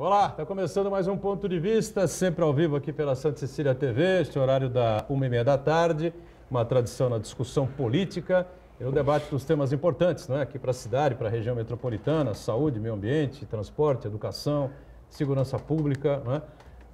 Olá, está começando mais um Ponto de Vista, sempre ao vivo aqui pela Santa Cecília TV, este horário da 1h30 da tarde, uma tradição na discussão política e no debate dos temas importantes, aqui para a cidade, para a região metropolitana, saúde, meio ambiente, transporte, educação, segurança pública,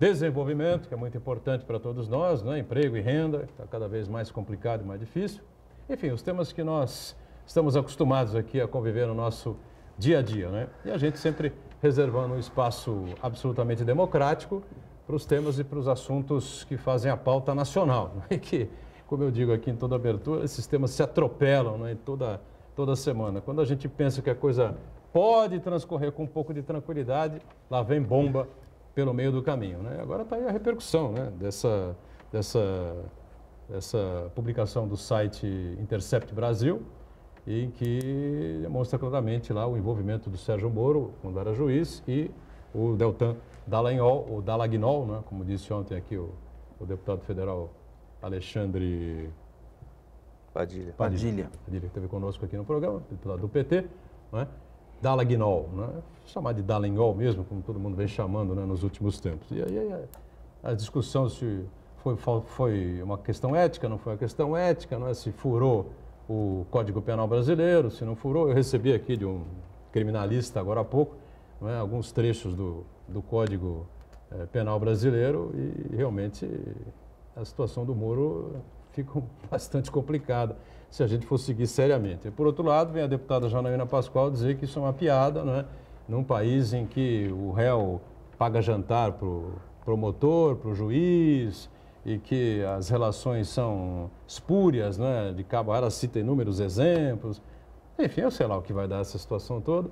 desenvolvimento, que é muito importante para todos nós, emprego e renda, que está cada vez mais complicado e mais difícil. Enfim, os temas que nós estamos acostumados aqui a conviver no nosso dia a dia, E a gente sempre reservando um espaço absolutamente democrático para os temas e para os assuntos que fazem a pauta nacional. E que, como eu digo aqui em toda abertura, esses temas se atropelam em toda semana. Quando a gente pensa que a coisa pode transcorrer com um pouco de tranquilidade, lá vem bomba pelo meio do caminho. Agora está aí a repercussão dessa publicação do site Intercept Brasil, em que demonstra claramente lá o envolvimento do Sérgio Moro, quando era juiz, e o Deltan Dallagnol, ou Dallagnol, como disse ontem aqui o deputado federal Alexandre Padilha, que esteve conosco aqui no programa, deputado do PT, Dallagnol, chamar de Dallagnol mesmo, como todo mundo vem chamando nos últimos tempos. E aí a discussão se foi uma questão ética, não foi uma questão ética, se furou o Código Penal brasileiro, se não furou. Eu recebi aqui de um criminalista agora há pouco, alguns trechos do Código Penal brasileiro e realmente a situação do Moro fica bastante complicada se a gente for seguir seriamente. E, por outro lado, vem a deputada Janaína Pascoal dizer que isso é uma piada, num país em que o réu paga jantar para o promotor, para o juiz, e que as relações são espúrias, de cabo a ela cita inúmeros exemplos. Enfim, eu sei lá o que vai dar essa situação toda.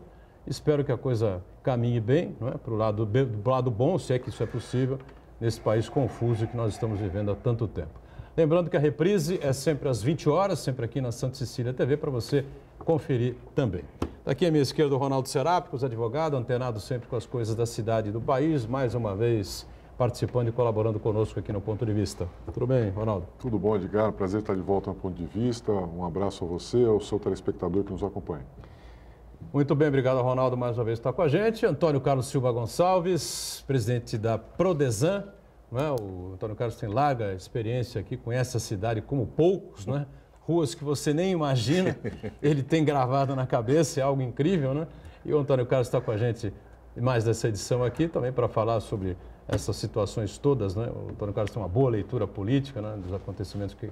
Espero que a coisa caminhe bem, para o lado bom, se é que isso é possível, nesse país confuso que nós estamos vivendo há tanto tempo. Lembrando que a reprise é sempre às 20 horas, sempre aqui na Santa Cecília TV, para você conferir também. Daqui à minha esquerda, o Ronaldo Serápicos, advogado, antenado sempre com as coisas da cidade e do país, mais uma vez participando e colaborando conosco aqui no Ponto de Vista. Tudo bem, Ronaldo? Tudo bom, Edgar. Prazer estar de volta no Ponto de Vista. Um abraço a você e ao seu telespectador que nos acompanha. Muito bem, obrigado, Ronaldo, mais uma vez por estar com a gente. Antônio Carlos Silva Gonçalves, presidente da Prodesan. O Antônio Carlos tem larga experiência aqui, conhece a cidade como poucos, Ruas que você nem imagina, ele tem gravado na cabeça, é algo incrível, E o Antônio Carlos está com a gente mais dessa edição aqui, também para falar sobre essas situações todas, O Antônio Carlos tem uma boa leitura política, dos acontecimentos que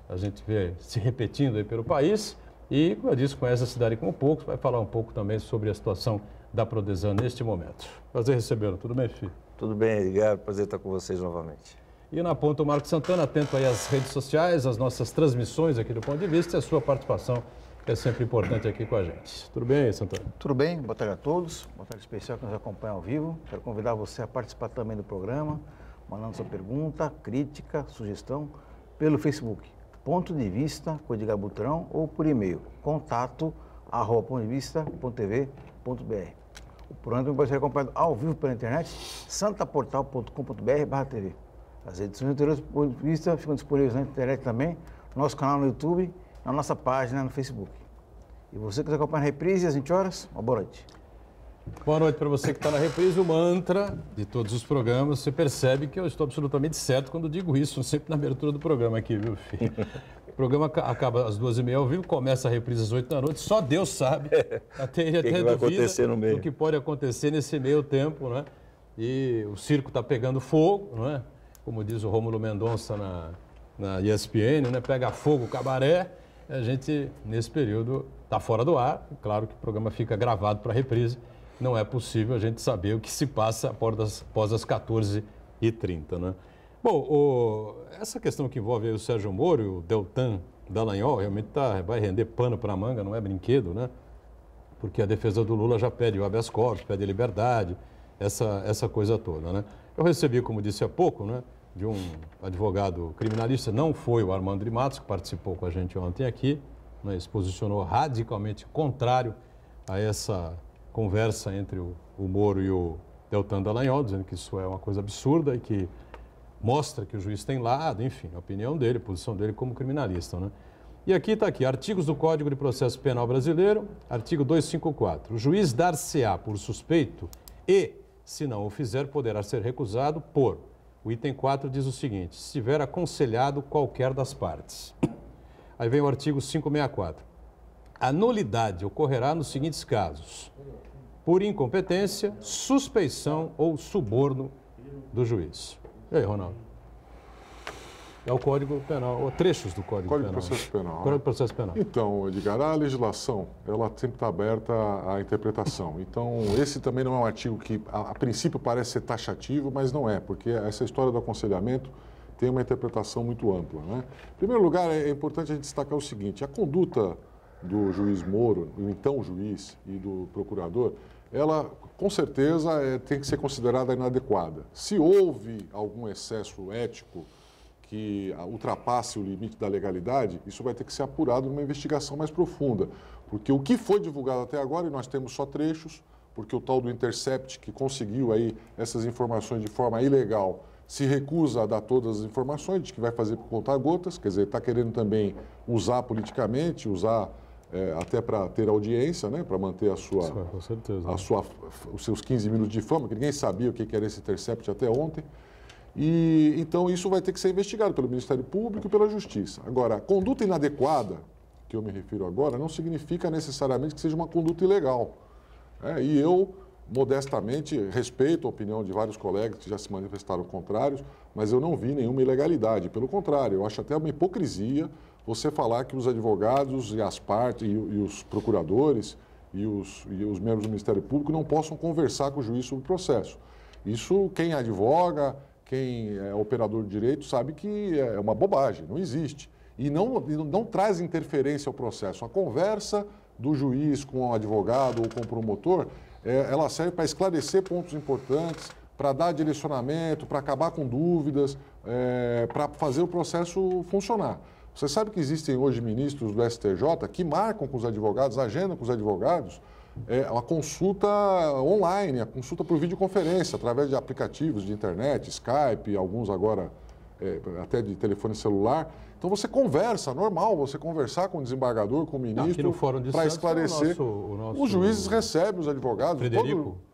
a gente vê se repetindo aí pelo país. E, como eu disse, conhece a cidade como poucos, vai falar um pouco também sobre a situação da Prodesan neste momento. Prazer recebê-lo. Tudo bem, filho? Tudo bem, Edgar. Prazer estar com vocês novamente. E na ponta o Marcos Santana, atento aí às redes sociais, às nossas transmissões aqui do Ponto de Vista e a sua participação, que é sempre importante aqui com a gente. Tudo bem, Santana? Tudo bem, boa tarde a todos, boa tarde especial que nos acompanha ao vivo. Quero convidar você a participar também do programa, mandando sua pergunta, crítica, sugestão, pelo Facebook, Ponto de Vista, com Edgar Butrão, ou por e-mail, contato@pontodevista.tv.br. O programa pode ser acompanhado ao vivo pela internet, santaportal.com.br/tv. As edições anteriores do Ponto de Vista ficam disponíveis na internet também, no nosso canal no YouTube, na nossa página no Facebook. E você que está acompanhando a reprise às 20 horas, uma boa noite. Boa noite para você que está na reprise. O mantra de todos os programas, você percebe que eu estou absolutamente certo quando digo isso, sempre na abertura do programa aqui, viu, filho? O programa acaba às 2h30 ao vivo, começa a reprise às 8 da noite, só Deus sabe. Até vai acontecer no meio? O que pode acontecer nesse meio tempo, E o circo está pegando fogo, Como diz o Rômulo Mendonça na ESPN, Pega fogo o cabaré. A gente, nesse período, está fora do ar. Claro que o programa fica gravado para reprise. Não é possível a gente saber o que se passa após as 14h30, Bom, essa questão que envolve o Sérgio Moro e o Deltan Dallagnol realmente vai render pano para a manga, não é brinquedo, Porque a defesa do Lula já pede o habeas corpus, pede liberdade, essa coisa toda, Eu recebi, como disse há pouco, de um advogado criminalista, não foi o Armando de Matos, que participou com a gente ontem aqui, se posicionou radicalmente contrário a essa conversa entre o Moro e o Deltan Dallagnol, dizendo que isso é uma coisa absurda e que mostra que o juiz tem lado, enfim, a opinião dele, a posição dele como criminalista, E aqui está artigos do Código de Processo Penal Brasileiro, artigo 254. O juiz dar-se-á por suspeito e Se não o fizer, poderá ser recusado por... O item 4 diz o seguinte: se tiver aconselhado qualquer das partes. Aí vem o artigo 564. A nulidade ocorrerá nos seguintes casos: por incompetência, suspeição ou suborno do juiz. E aí, Ronaldo? É o Código Penal, ou trechos do Código Penal. Código de Processo Penal. Código de Processo Penal. Então, Edgar, a legislação, ela sempre está aberta à interpretação. Então, esse também não é um artigo que, a princípio, parece ser taxativo, mas não é, porque essa história do aconselhamento tem uma interpretação muito ampla, né? Em primeiro lugar, é importante a gente destacar o seguinte: a conduta do juiz Moro, do então juiz e do procurador, ela, com certeza, tem que ser considerada inadequada. Se houve algum excesso ético que ultrapasse o limite da legalidade, isso vai ter que ser apurado numa investigação mais profunda. Porque o que foi divulgado até agora, e nós temos só trechos, porque o tal do Intercept, que conseguiu aí essas informações de forma ilegal, se recusa a dar todas as informações, diz que vai fazer por conta-gotas, quer dizer, está querendo também usar politicamente, usar até para ter audiência, né, para manter os seus 15 minutos de fama, que ninguém sabia o que era esse Intercept até ontem. E então isso vai ter que ser investigado pelo Ministério Público e pela Justiça. Agora, a conduta inadequada, que eu me refiro agora, não significa necessariamente que seja uma conduta ilegal. E eu, modestamente, respeito a opinião de vários colegas que já se manifestaram contrários, mas eu não vi nenhuma ilegalidade. Pelo contrário, eu acho até uma hipocrisia você falar que os advogados e as partes, e os procuradores e os membros do Ministério Público não possam conversar com o juiz sobre o processo. Isso, quem advoga, quem é operador de direito sabe que é uma bobagem, não existe. E não traz interferência ao processo. A conversa do juiz com o advogado ou com o promotor, ela serve para esclarecer pontos importantes, para dar direcionamento, para acabar com dúvidas, para fazer o processo funcionar. Você sabe que existem hoje ministros do STJ que marcam com os advogados, agendam com os advogados, a consulta online, a consulta por videoconferência, através de aplicativos de internet, Skype, alguns agora até de telefone celular. Então você conversa, normal, você conversar com o desembargador, com o ministro, para esclarecer. Os juízes recebem os advogados.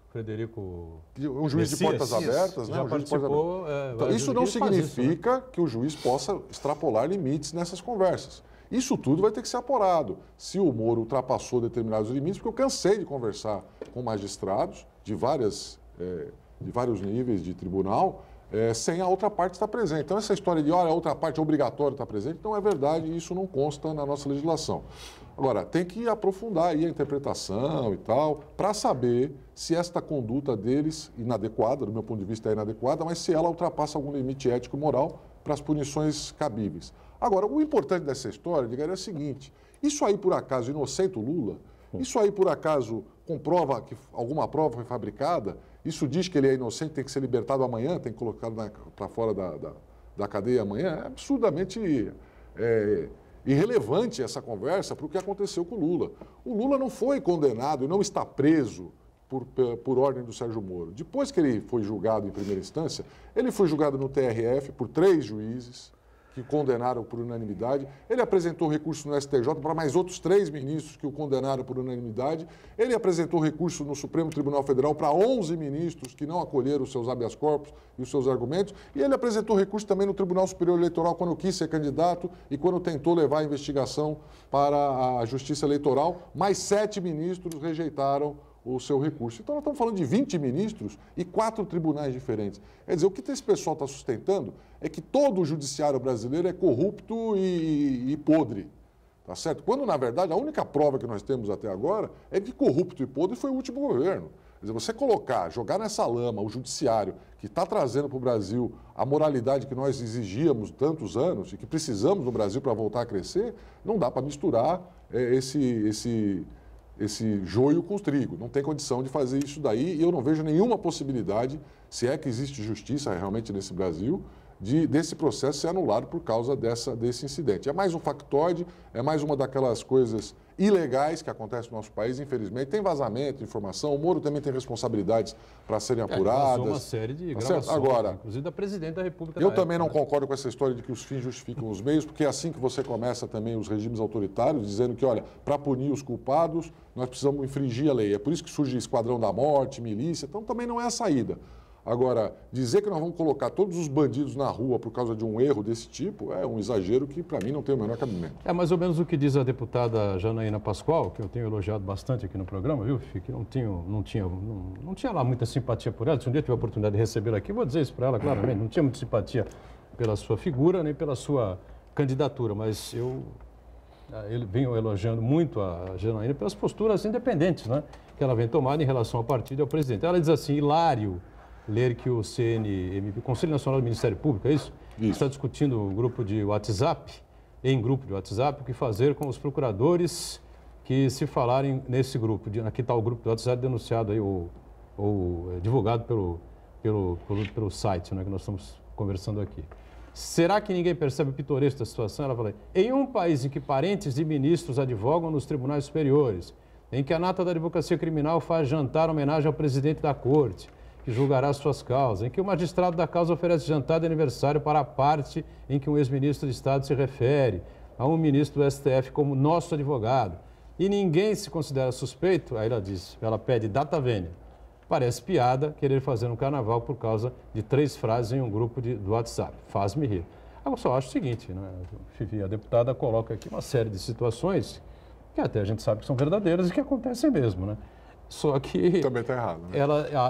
Frederico um juiz de portas abertas, né? Já participou, então, isso não significa que o juiz possa extrapolar limites nessas conversas. Isso tudo vai ter que ser apurado. Se o Moro ultrapassou determinados limites, porque eu cansei de conversar com magistrados de vários níveis de tribunal, sem a outra parte estar presente. Então, essa história de, olha, a outra parte é obrigatória estar presente, não é verdade e isso não consta na nossa legislação. Agora, tem que aprofundar aí a interpretação e tal, para saber se esta conduta deles, inadequada, do meu ponto de vista é inadequada, mas se ela ultrapassa algum limite ético e moral para as punições cabíveis. Agora, o importante dessa história, Edgar, é o seguinte: isso aí por acaso inocenta o Lula? Isso aí por acaso comprova que alguma prova foi fabricada? Isso diz que ele é inocente, tem que ser libertado amanhã, tem que colocar para fora da cadeia amanhã? É absurdamente irrelevante essa conversa para o que aconteceu com o Lula. O Lula não foi condenado e não está preso por ordem do Sérgio Moro. Depois que ele foi julgado em primeira instância, ele foi julgado no TRF por 3 juízes que condenaram por unanimidade. Ele apresentou recurso no STJ para mais outros 3 ministros que o condenaram por unanimidade. Ele apresentou recurso no Supremo Tribunal Federal para 11 ministros que não acolheram os seus habeas corpus e os seus argumentos. E ele apresentou recurso também no Tribunal Superior Eleitoral quando quis ser candidato e quando tentou levar a investigação para a Justiça Eleitoral. Mais 7 ministros rejeitaram o seu recurso. Então, nós estamos falando de 20 ministros e 4 tribunais diferentes. Quer dizer, o que esse pessoal está sustentando é que todo o judiciário brasileiro é corrupto e podre, tá certo? Quando, na verdade, a única prova que nós temos até agora é que corrupto e podre foi o último governo. Quer dizer, você jogar nessa lama o judiciário que está trazendo para o Brasil a moralidade que nós exigíamos tantos anos e que precisamos no Brasil para voltar a crescer, não dá para misturar esse joio com o trigo. Não tem condição de fazer isso daí e eu não vejo nenhuma possibilidade, se é que existe justiça realmente nesse Brasil, desse processo ser anulado por causa desse incidente. É mais um factoide, é mais uma daquelas coisas ilegais que acontecem no nosso país, infelizmente. Tem vazamento, informação, o Moro também tem responsabilidades para serem apuradas. Vazou uma série de Tá gravações, certo? Agora, inclusive da presidente da República. eu da também época, não concordo com essa história de que os fins justificam os meios, porque é assim que você começa também os regimes autoritários, dizendo que, olha, para punir os culpados, nós precisamos infringir a lei. É por isso que surge Esquadrão da Morte, milícia, então também não é a saída. Agora, dizer que nós vamos colocar todos os bandidos na rua por causa de um erro desse tipo é um exagero que, para mim, não tem o menor cabimento. É mais ou menos o que diz a deputada Janaína Pascoal, que eu tenho elogiado bastante aqui no programa, viu, Fifi? Que não tinha lá muita simpatia por ela. Se um dia tiver a oportunidade de recebê-la aqui, vou dizer isso para ela claramente. Não tinha muita simpatia pela sua figura, nem pela sua candidatura, mas eu venho elogiando muito a Janaína pelas posturas independentes, né, que ela vem tomando em relação ao partido e ao presidente. Ela diz assim, hilário ler que o CNMP, Conselho Nacional do Ministério Público, é isso? Está discutindo um grupo de WhatsApp, o que fazer com os procuradores que se falarem nesse grupo. Aqui está o grupo do WhatsApp denunciado aí, ou divulgado pelo site, né, que nós estamos conversando aqui. Será que ninguém percebe o pitoresco da situação? Ela fala, em um país em que parentes de ministros advogam nos tribunais superiores, em que a nata da advocacia criminal faz jantar homenagem ao presidente da corte, que julgará suas causas, em que o magistrado da causa oferece jantar de aniversário para a parte em que um ex-ministro de Estado se refere a um ministro do STF como nosso advogado, e ninguém se considera suspeito, aí ela pede data vênia. Parece piada querer fazer um carnaval por causa de 3 frases em um grupo do WhatsApp. Faz-me rir. Eu só acho o seguinte, né, Fifi, a deputada coloca aqui uma série de situações que até a gente sabe que são verdadeiras e que acontecem mesmo, né? Só que também está errado, né?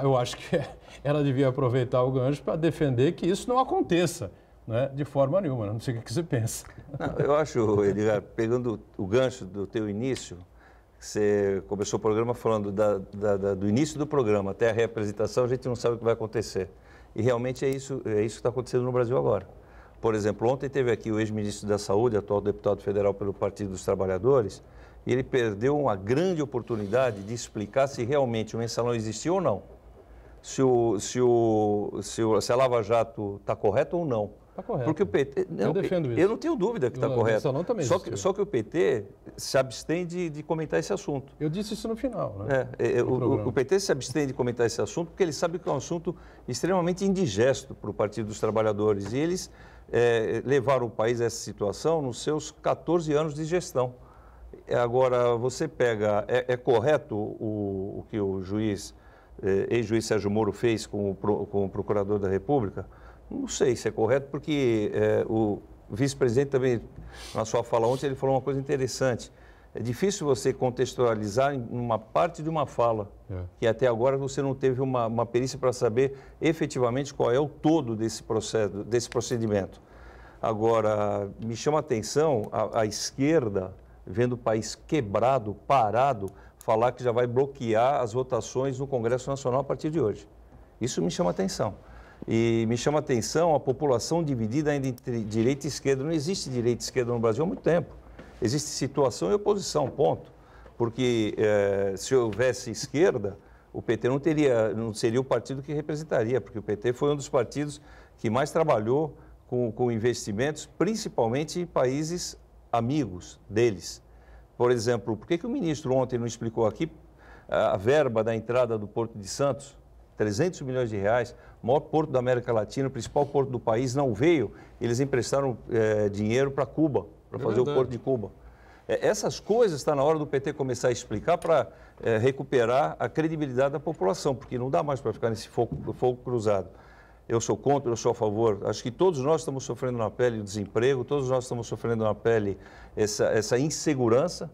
Eu acho que ela devia aproveitar o gancho para defender que isso não aconteça, né, de forma nenhuma. Não sei o que você pensa. Não, eu acho, Edgar, pegando o gancho do teu início, você começou o programa falando do início do programa até a reapresentação, a gente não sabe o que vai acontecer. E realmente é isso que está acontecendo no Brasil agora. Por exemplo, ontem teve aqui o ex-ministro da Saúde, atual deputado federal pelo Partido dos Trabalhadores, e ele perdeu uma grande oportunidade de explicar se realmente o mensalão existiu ou não. Se a Lava Jato está correta ou não. Está correto. Porque o PT... Não, eu defendo isso. Eu não tenho dúvida que está correto. Só que o PT se abstém de comentar esse assunto. Eu disse isso no final, né? O PT se abstém de comentar esse assunto porque ele sabe que é um assunto extremamente indigesto para o Partido dos Trabalhadores. E eles levaram o país a essa situação nos seus 14 anos de gestão. Agora, você pega... É correto o que o ex-juiz Sérgio Moro fez com o procurador da República? Não sei se é correto, porque o vice-presidente também, na sua fala ontem, ele falou uma coisa interessante. É difícil você contextualizar em uma parte de uma fala, que até agora você não teve uma perícia para saber efetivamente qual é o todo desse processo, desse procedimento. Agora, me chama a atenção a esquerda, vendo o país quebrado, parado, falar que já vai bloquear as votações no Congresso Nacional a partir de hoje. Isso me chama a atenção. E me chama a atenção a população dividida ainda entre direita e esquerda. Não existe direita e esquerda no Brasil há muito tempo. Existe situação e oposição, ponto. Porque se houvesse esquerda, o PT não seria o partido que representaria, porque o PT foi um dos partidos que mais trabalhou com investimentos, principalmente em países amigos deles. Por exemplo, por que o ministro ontem não explicou aqui a verba da entrada do Porto de Santos? 300 milhões de reais, maior porto da América Latina, o principal porto do país, não veio. Eles emprestaram dinheiro para Cuba, para fazer o porto de Cuba. Essas coisas está na hora do PT começar a explicar para recuperar a credibilidade da população, porque não dá mais para ficar nesse fogo cruzado. Eu sou contra, eu sou a favor. Acho que todos nós estamos sofrendo na pele o desemprego, todos nós estamos sofrendo na pele essa insegurança.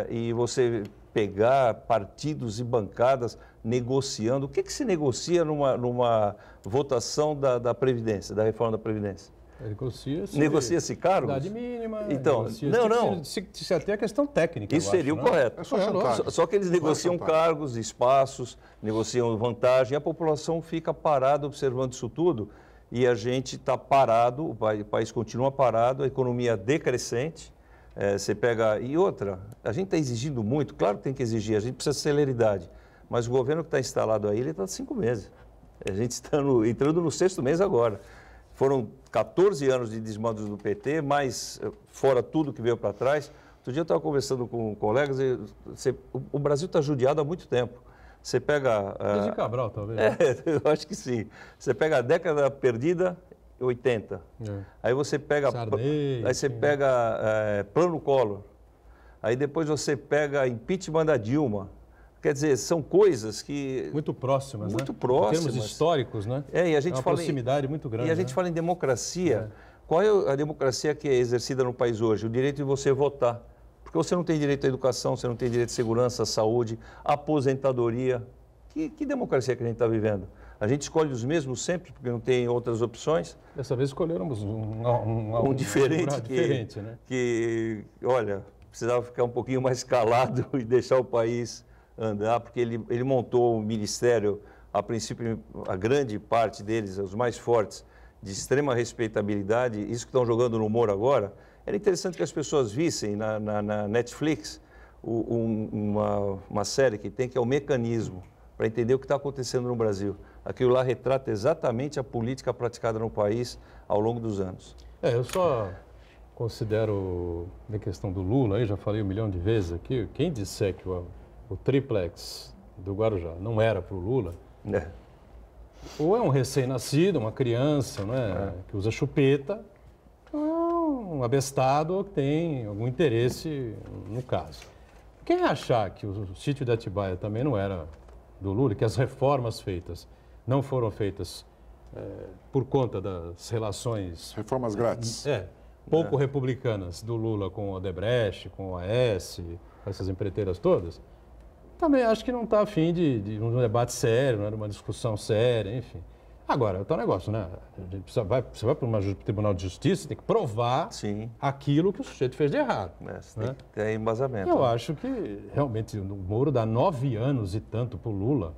E você pegar partidos e bancadas negociando. O que se negocia numa votação da Previdência, da reforma da Previdência? Negocia-se cargos? Idade mínima. Então, não. Se até a questão técnica. Isso seria o correto. Só que eles negociam cargos, espaços, negociam vantagem, e a população fica parada observando isso tudo e a gente está parado, o país continua parado, a economia decrescente. Você pega... E outra, a gente está exigindo muito, claro que tem que exigir, a gente precisa de celeridade, mas o governo que está instalado aí, ele está há 5 meses. A gente está entrando no 6º mês agora. Foram 14 anos de desmandos do PT, mas fora tudo que veio para trás, Outro dia eu estava conversando com colegas e o Brasil está judiado há muito tempo. Você pega... Desde Cabral, talvez. eu acho que sim. Você pega a década perdida, 80. Aí você pega... Sarney, aí você pega Plano Collor. Aí depois você pega impeachment da Dilma. Quer dizer, são coisas que... Muito próximas, muito né? próximas. Em termos históricos, né? E a gente uma fala proximidade muito grande. E a gente fala em democracia. Qual é a democracia que é exercida no país hoje? O direito de você votar. Porque você não tem direito à educação, você não tem direito à segurança, à saúde, à aposentadoria. Que democracia que a gente está vivendo? A gente escolhe os mesmos sempre, porque não tem outras opções. Dessa vez escolhemos um diferente, diferente, né? Que, olha, precisava ficar um pouquinho mais calado e deixar o país andar, porque ele montou um ministério, a princípio, a grande parte deles, os mais fortes, de extrema respeitabilidade. Isso que estão jogando no humor agora, era interessante que as pessoas vissem na Netflix uma série que tem, que é o Mecanismo, para entender o que está acontecendo no Brasil. Aquilo lá retrata exatamente a política praticada no país ao longo dos anos. Eu só considero, na questão do Lula, aí já falei 1 milhão de vezes aqui, quem disser que o triplex do Guarujá não era para o Lula, ou é um recém-nascido, uma criança, né, que usa chupeta, ou um abestado que tem algum interesse no caso. Quem achar que o sítio de Atibaia também não era do Lula, que as reformas feitas não foram feitas por conta das relações... Reformas grátis. Pouco republicanas do Lula com o Odebrecht, com o AS, essas empreiteiras todas, também acho que não está a fim de um debate sério, né, de uma discussão séria, enfim. Agora, é um negócio, né? Você vai para um tribunal de justiça, tem que provar aquilo que o sujeito fez de errado. Tem que ter embasamento. Eu acho que, realmente, o Moro dá 9 anos e tanto para o Lula.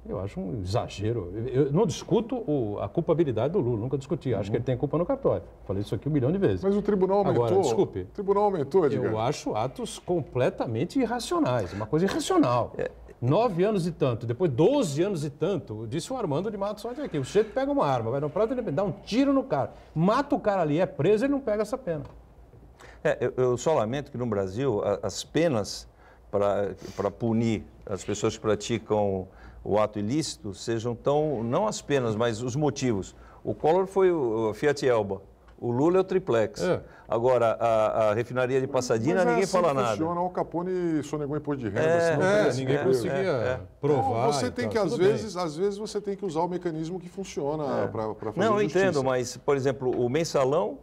Eu acho um exagero. Eu não discuto a culpabilidade do Lula, nunca discuti. Acho que ele tem culpa no cartório. Falei isso aqui 1 milhão de vezes. Mas o tribunal aumentou. Agora, desculpe. O tribunal aumentou, Edgar. Eu acho atos completamente irracionais, uma coisa irracional. 9 anos e tanto, depois 12 anos e tanto, disse o Armando de Matos ontem aqui, o sujeito pega uma arma, vai no prato e dá um tiro no cara, mata o cara ali, é preso, ele não pega essa pena. Eu só lamento que no Brasil as penas para punir as pessoas que praticam o ato ilícito sejam tão, não as penas, mas os motivos. O Collor foi o Fiat Elba, o Lula é o triplex. Agora, a refinaria de Passadina, ninguém fala nada. Funciona, o Capone sonegou imposto de renda. Ninguém conseguia provar. Você tem que, às vezes, você tem que usar o mecanismo que funciona para fazer Não, eu justiça. entendo, mas, por exemplo, o mensalão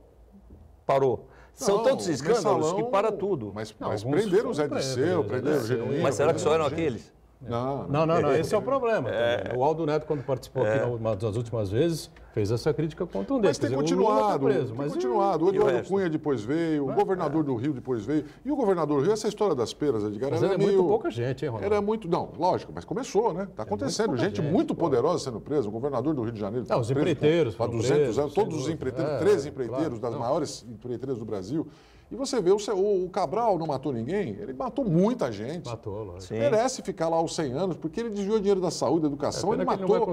parou. São tantos escândalos que para tudo. Mas prenderam o Zé Disseu, prenderam o Genuíno. Mas será que só eram aqueles? Não, esse é o problema. O Aldo Neto, quando participou aqui das últimas vezes, fez essa crítica contundente. Mas tem continuado, O Eduardo Cunha depois veio, o governador do Rio depois veio. E o governador do Rio, essa história das peras, Edgar, mas era muito pouca gente, hein, Ronaldo? Era muito, não, lógico, mas começou, né? Está acontecendo, gente muito poderosa sendo presa. O governador do Rio de Janeiro os empreiteiros há 200 anos, todos os empreiteiros, 13 empreiteiros das maiores empreiteiras do Brasil. E você vê, o Cabral não matou ninguém, ele matou muita gente. Matou, lógico. Merece ficar lá aos 100 anos, porque ele desviou dinheiro da saúde, da educação, ele matou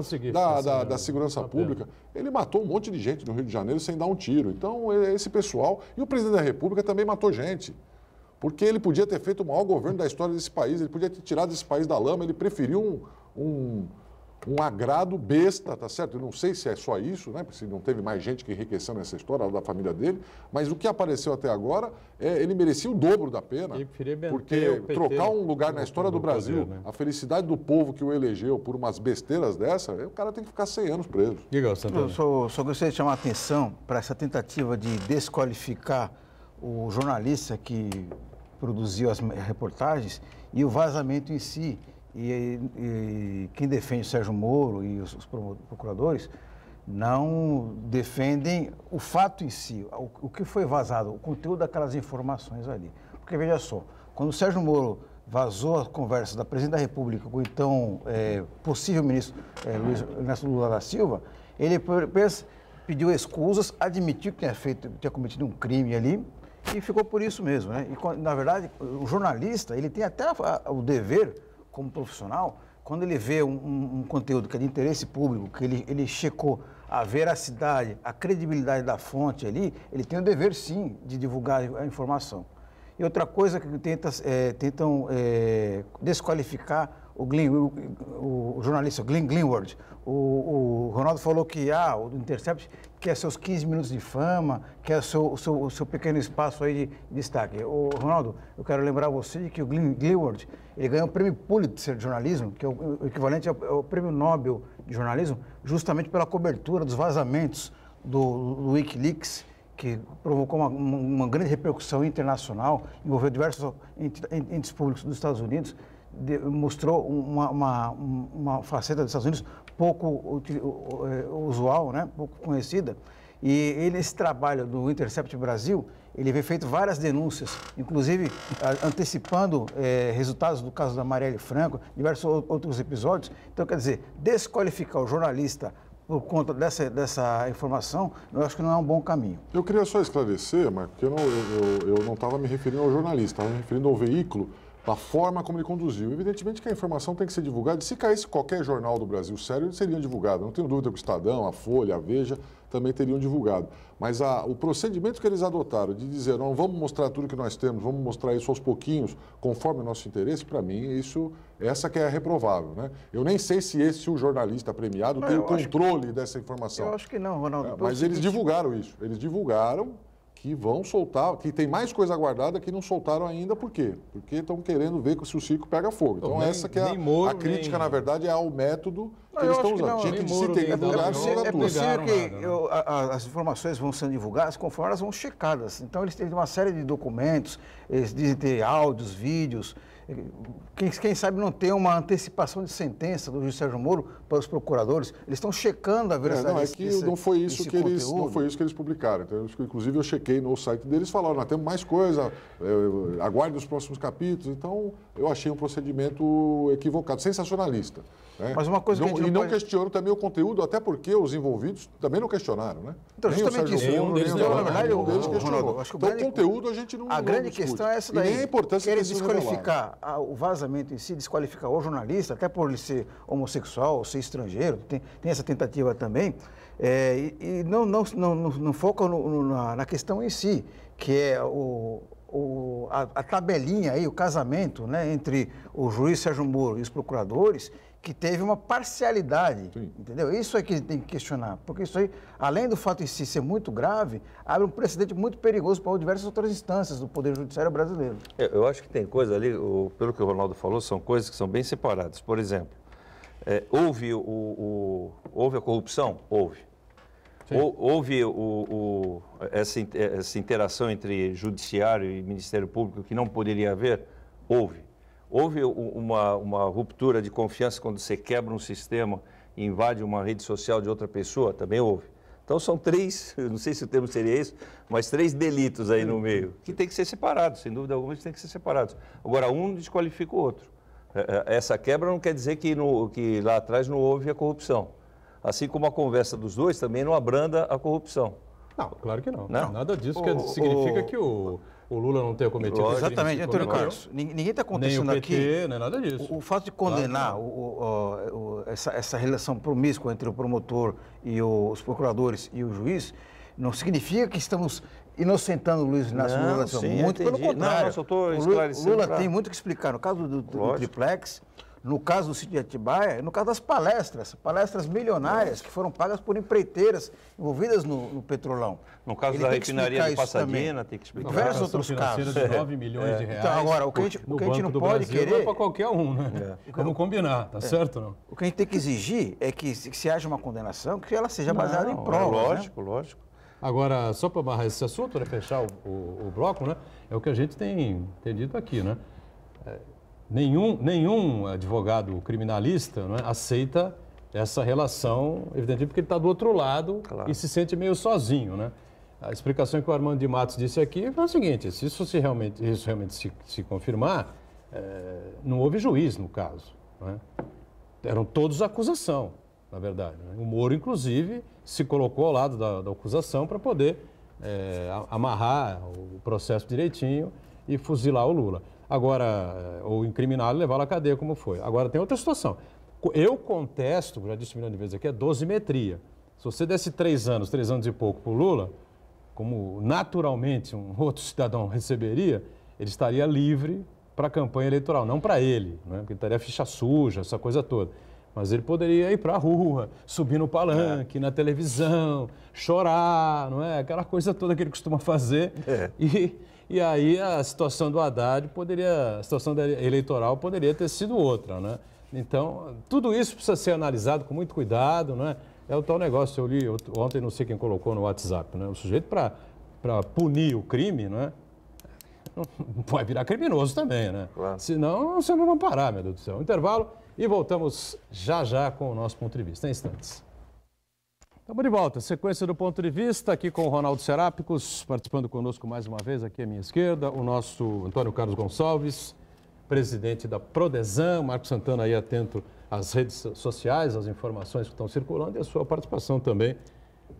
da segurança pública. Ele matou um monte de gente no Rio de Janeiro sem dar um tiro. Então, esse pessoal... E o presidente da República também matou gente. Porque ele podia ter feito o maior governo da história desse país, ele podia ter tirado esse país da lama, ele preferiu um agrado besta, tá certo? Eu não sei se é só isso, né? Porque não teve mais gente que enriqueceu nessa história da família dele, mas o que apareceu até agora, ele merecia o dobro da pena, porque trocar um lugar na história do Brasil, poder, né? A felicidade do povo que o elegeu por umas besteiras dessa, o cara tem que ficar 100 anos preso. Diga, Santana. Eu só gostaria de chamar a atenção para essa tentativa de desqualificar o jornalista que produziu as reportagens e o vazamento em si. E quem defende o Sérgio Moro e os procuradores não defendem o fato em si, o que foi vazado, o conteúdo daquelas informações ali. Porque, veja só, quando o Sérgio Moro vazou a conversa da Presidente da República com o então possível ministro Luiz Ernesto Lula da Silva, ele pediu escusas, admitiu que tinha cometido um crime ali e ficou por isso mesmo, né? E, na verdade, o jornalista, ele tem até o dever, como profissional, quando ele vê um conteúdo que é de interesse público, que ele checou a veracidade, a credibilidade da fonte ali, ele tem o dever, sim, de divulgar a informação. E outra coisa que tentam desqualificar o jornalista Glenn Greenwald. O Ronaldo falou que o Intercept quer seus 15 minutos de fama, quer o seu pequeno espaço aí de destaque. Ronaldo, eu quero lembrar você de que o Glenn Greenwald, ele ganhou o prêmio Pulitzer de jornalismo, que é o equivalente ao prêmio Nobel de jornalismo, justamente pela cobertura dos vazamentos do WikiLeaks, que provocou uma grande repercussão internacional, envolveu diversos entes públicos dos Estados Unidos, mostrou uma faceta dos Estados Unidos pouco usual, né? Pouco conhecida. E esse trabalho do Intercept Brasil, ele veio feito várias denúncias, inclusive antecipando resultados do caso da Marielle Franco, diversos outros episódios. Então, quer dizer, desqualificar o jornalista por conta dessa informação, eu acho que não é um bom caminho. Eu queria só esclarecer, Marco, que eu não estava me referindo ao jornalista, estava me referindo ao veículo, a forma como ele conduziu. Evidentemente que a informação tem que ser divulgada. Se caísse qualquer jornal do Brasil sério, eles seriam divulgados. Não tenho dúvida que o Estadão, a Folha, a Veja também teriam divulgado. Mas o procedimento que eles adotaram de dizer, não, vamos mostrar tudo que nós temos, vamos mostrar isso aos pouquinhos, conforme o nosso interesse, para mim, essa que é reprovável, né? Eu nem sei se o jornalista premiado tem o controle dessa informação. Eu acho que não, Ronaldo. Mas eles divulgaram isso. Eles divulgaram que vão soltar, que tem mais coisa guardada que não soltaram ainda. Por quê? Porque estão querendo ver se o circo pega fogo. Então, essa que é a crítica, na verdade, é ao método que eles estão usando. Tinha que se ter divulgado, é possível que as informações vão sendo divulgadas conforme elas vão checadas. Então, eles têm uma série de documentos, eles dizem ter áudios, vídeos. Quem sabe não tem uma antecipação de sentença do juiz Sérgio Moro para os procuradores. Eles estão checando a veracidade não foi isso que eles publicaram. Então, inclusive, eu chequei no site deles, falaram, nós temos mais coisa, aguarde os próximos capítulos. Então, eu achei um procedimento equivocado, sensacionalista. Né? Mas uma coisa que não questiono também o conteúdo, até porque os envolvidos também não questionaram, né? Então, justamente isso. Na verdade, questionou. Acho que então, o conteúdo a gente não A grande questão é essa daí. E nem a importância de desqualificar o vazamento em si, desqualificar o jornalista, até por ele ser homossexual, ser estrangeiro, tem essa tentativa também, e não foca na questão em si, que é a tabelinha aí, o casamento, né, entre o juiz Sérgio Moro e os procuradores, que teve uma parcialidade, entendeu? Isso é que tem que questionar, porque isso aí, além do fato em si ser muito grave, abre um precedente muito perigoso para diversas outras instâncias do Poder Judiciário brasileiro. Eu acho que tem coisa ali, pelo que o Ronaldo falou, são coisas que são bem separadas. Por exemplo, houve a corrupção? Houve. Houve essa interação entre judiciário e Ministério Público que não poderia haver? Houve. Houve uma ruptura de confiança quando você quebra um sistema e invade uma rede social de outra pessoa? Também houve. Então são três, eu não sei se o termo seria isso, mas três delitos aí no meio, que tem que ser separados, sem dúvida alguma, eles têm que ser separados. Agora, um desqualifica o outro. Essa quebra não quer dizer que lá atrás não houve a corrupção. Assim como a conversa dos dois também não abranda a corrupção. Não, claro que não. Não? Nada disso significa que o Lula não tenha cometido... Exatamente, Antônio Carlos. Ninguém está contestando nem o PT, aqui... não é nada disso. O fato de condenar essa relação promíscua entre o promotor e os procuradores e o juiz não significa que estamos inocentando o Luiz Inácio Lula da Silva. Muito pelo contrário. O Lula tem muito que explicar. No caso do triplex, no caso do sítio de Atibaia, no caso das palestras milionárias que foram pagas por empreiteiras envolvidas no Petrolão. No caso da refinaria de Passadina, tem que explicar. Diversos outros casos. De 9 milhões de reais. Então, agora, o que a gente não pode querer... Não é para qualquer um, né? Vamos combinar, tá certo não? O que a gente tem que exigir é que se haja uma condenação, que ela seja baseada em provas. Lógico. Agora, só para amarrar esse assunto, para fechar o bloco, né? É o que a gente tem dito aqui, né? Nenhum advogado criminalista, né, aceita essa relação, evidentemente, porque ele está do outro lado e se sente meio sozinho, né? A explicação que o Armando de Matos disse aqui foi a seguinte: se isso realmente se confirmar, não houve juiz no caso, né? Eram todos acusação, na verdade, né? O Moro, inclusive, se colocou ao lado da acusação para poder amarrar o processo direitinho e fuzilar o Lula. Agora, ou incriminá-lo e levá-lo à cadeia, como foi. Agora, tem outra situação. Eu contesto, já disse milhões de vezes aqui, a dosimetria. Se você desse 3 anos e pouco para o Lula, como naturalmente um outro cidadão receberia, ele estaria livre para a campanha eleitoral, não para ele, né? Porque ele estaria ficha suja, essa coisa toda. Mas ele poderia ir para a rua, subir no palanque, na televisão, chorar, não é? Aquela coisa toda que ele costuma fazer. E aí a situação do Haddad a situação eleitoral poderia ter sido outra, né? Então, tudo isso precisa ser analisado com muito cuidado, né? É o tal negócio, eu li ontem, não sei quem colocou no WhatsApp, né? O sujeito para punir o crime, né? Vai virar criminoso também, né? Claro. Senão, você não vai parar, meu Deus do céu. Intervalo e voltamos já com o nosso ponto de vista, em instantes. Estamos de volta, sequência do ponto de vista, aqui com o Ronaldo Serápicos, participando conosco mais uma vez, aqui à minha esquerda, o nosso Antônio Carlos Gonçalves, presidente da Prodesan, Marcos Santana aí atento às redes sociais, às informações que estão circulando e a sua participação também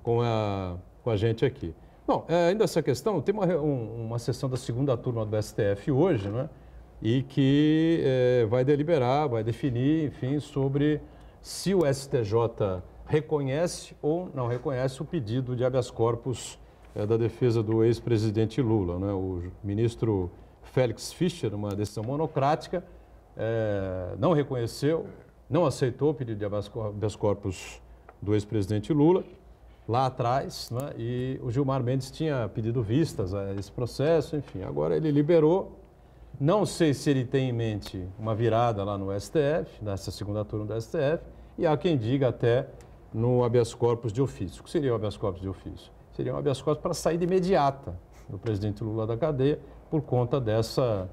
com a gente aqui. Bom, ainda essa questão, tem uma sessão da segunda turma do STF hoje, né? E que vai deliberar, vai definir, enfim, sobre se o STJ reconhece ou não reconhece o pedido de habeas corpus da defesa do ex-presidente Lula, né? O ministro Félix Fischer, uma decisão monocrática, não reconheceu, não aceitou o pedido de habeas corpus do ex-presidente Lula, lá atrás, né? E o Gilmar Mendes tinha pedido vistas a esse processo, enfim, agora ele liberou. Não sei se ele tem em mente uma virada lá no STF, nessa segunda turma do STF, e há quem diga até no habeas corpus de ofício. O que seria o habeas corpus de ofício? Seria um habeas corpus para saída imediata do presidente Lula da cadeia, por conta dessa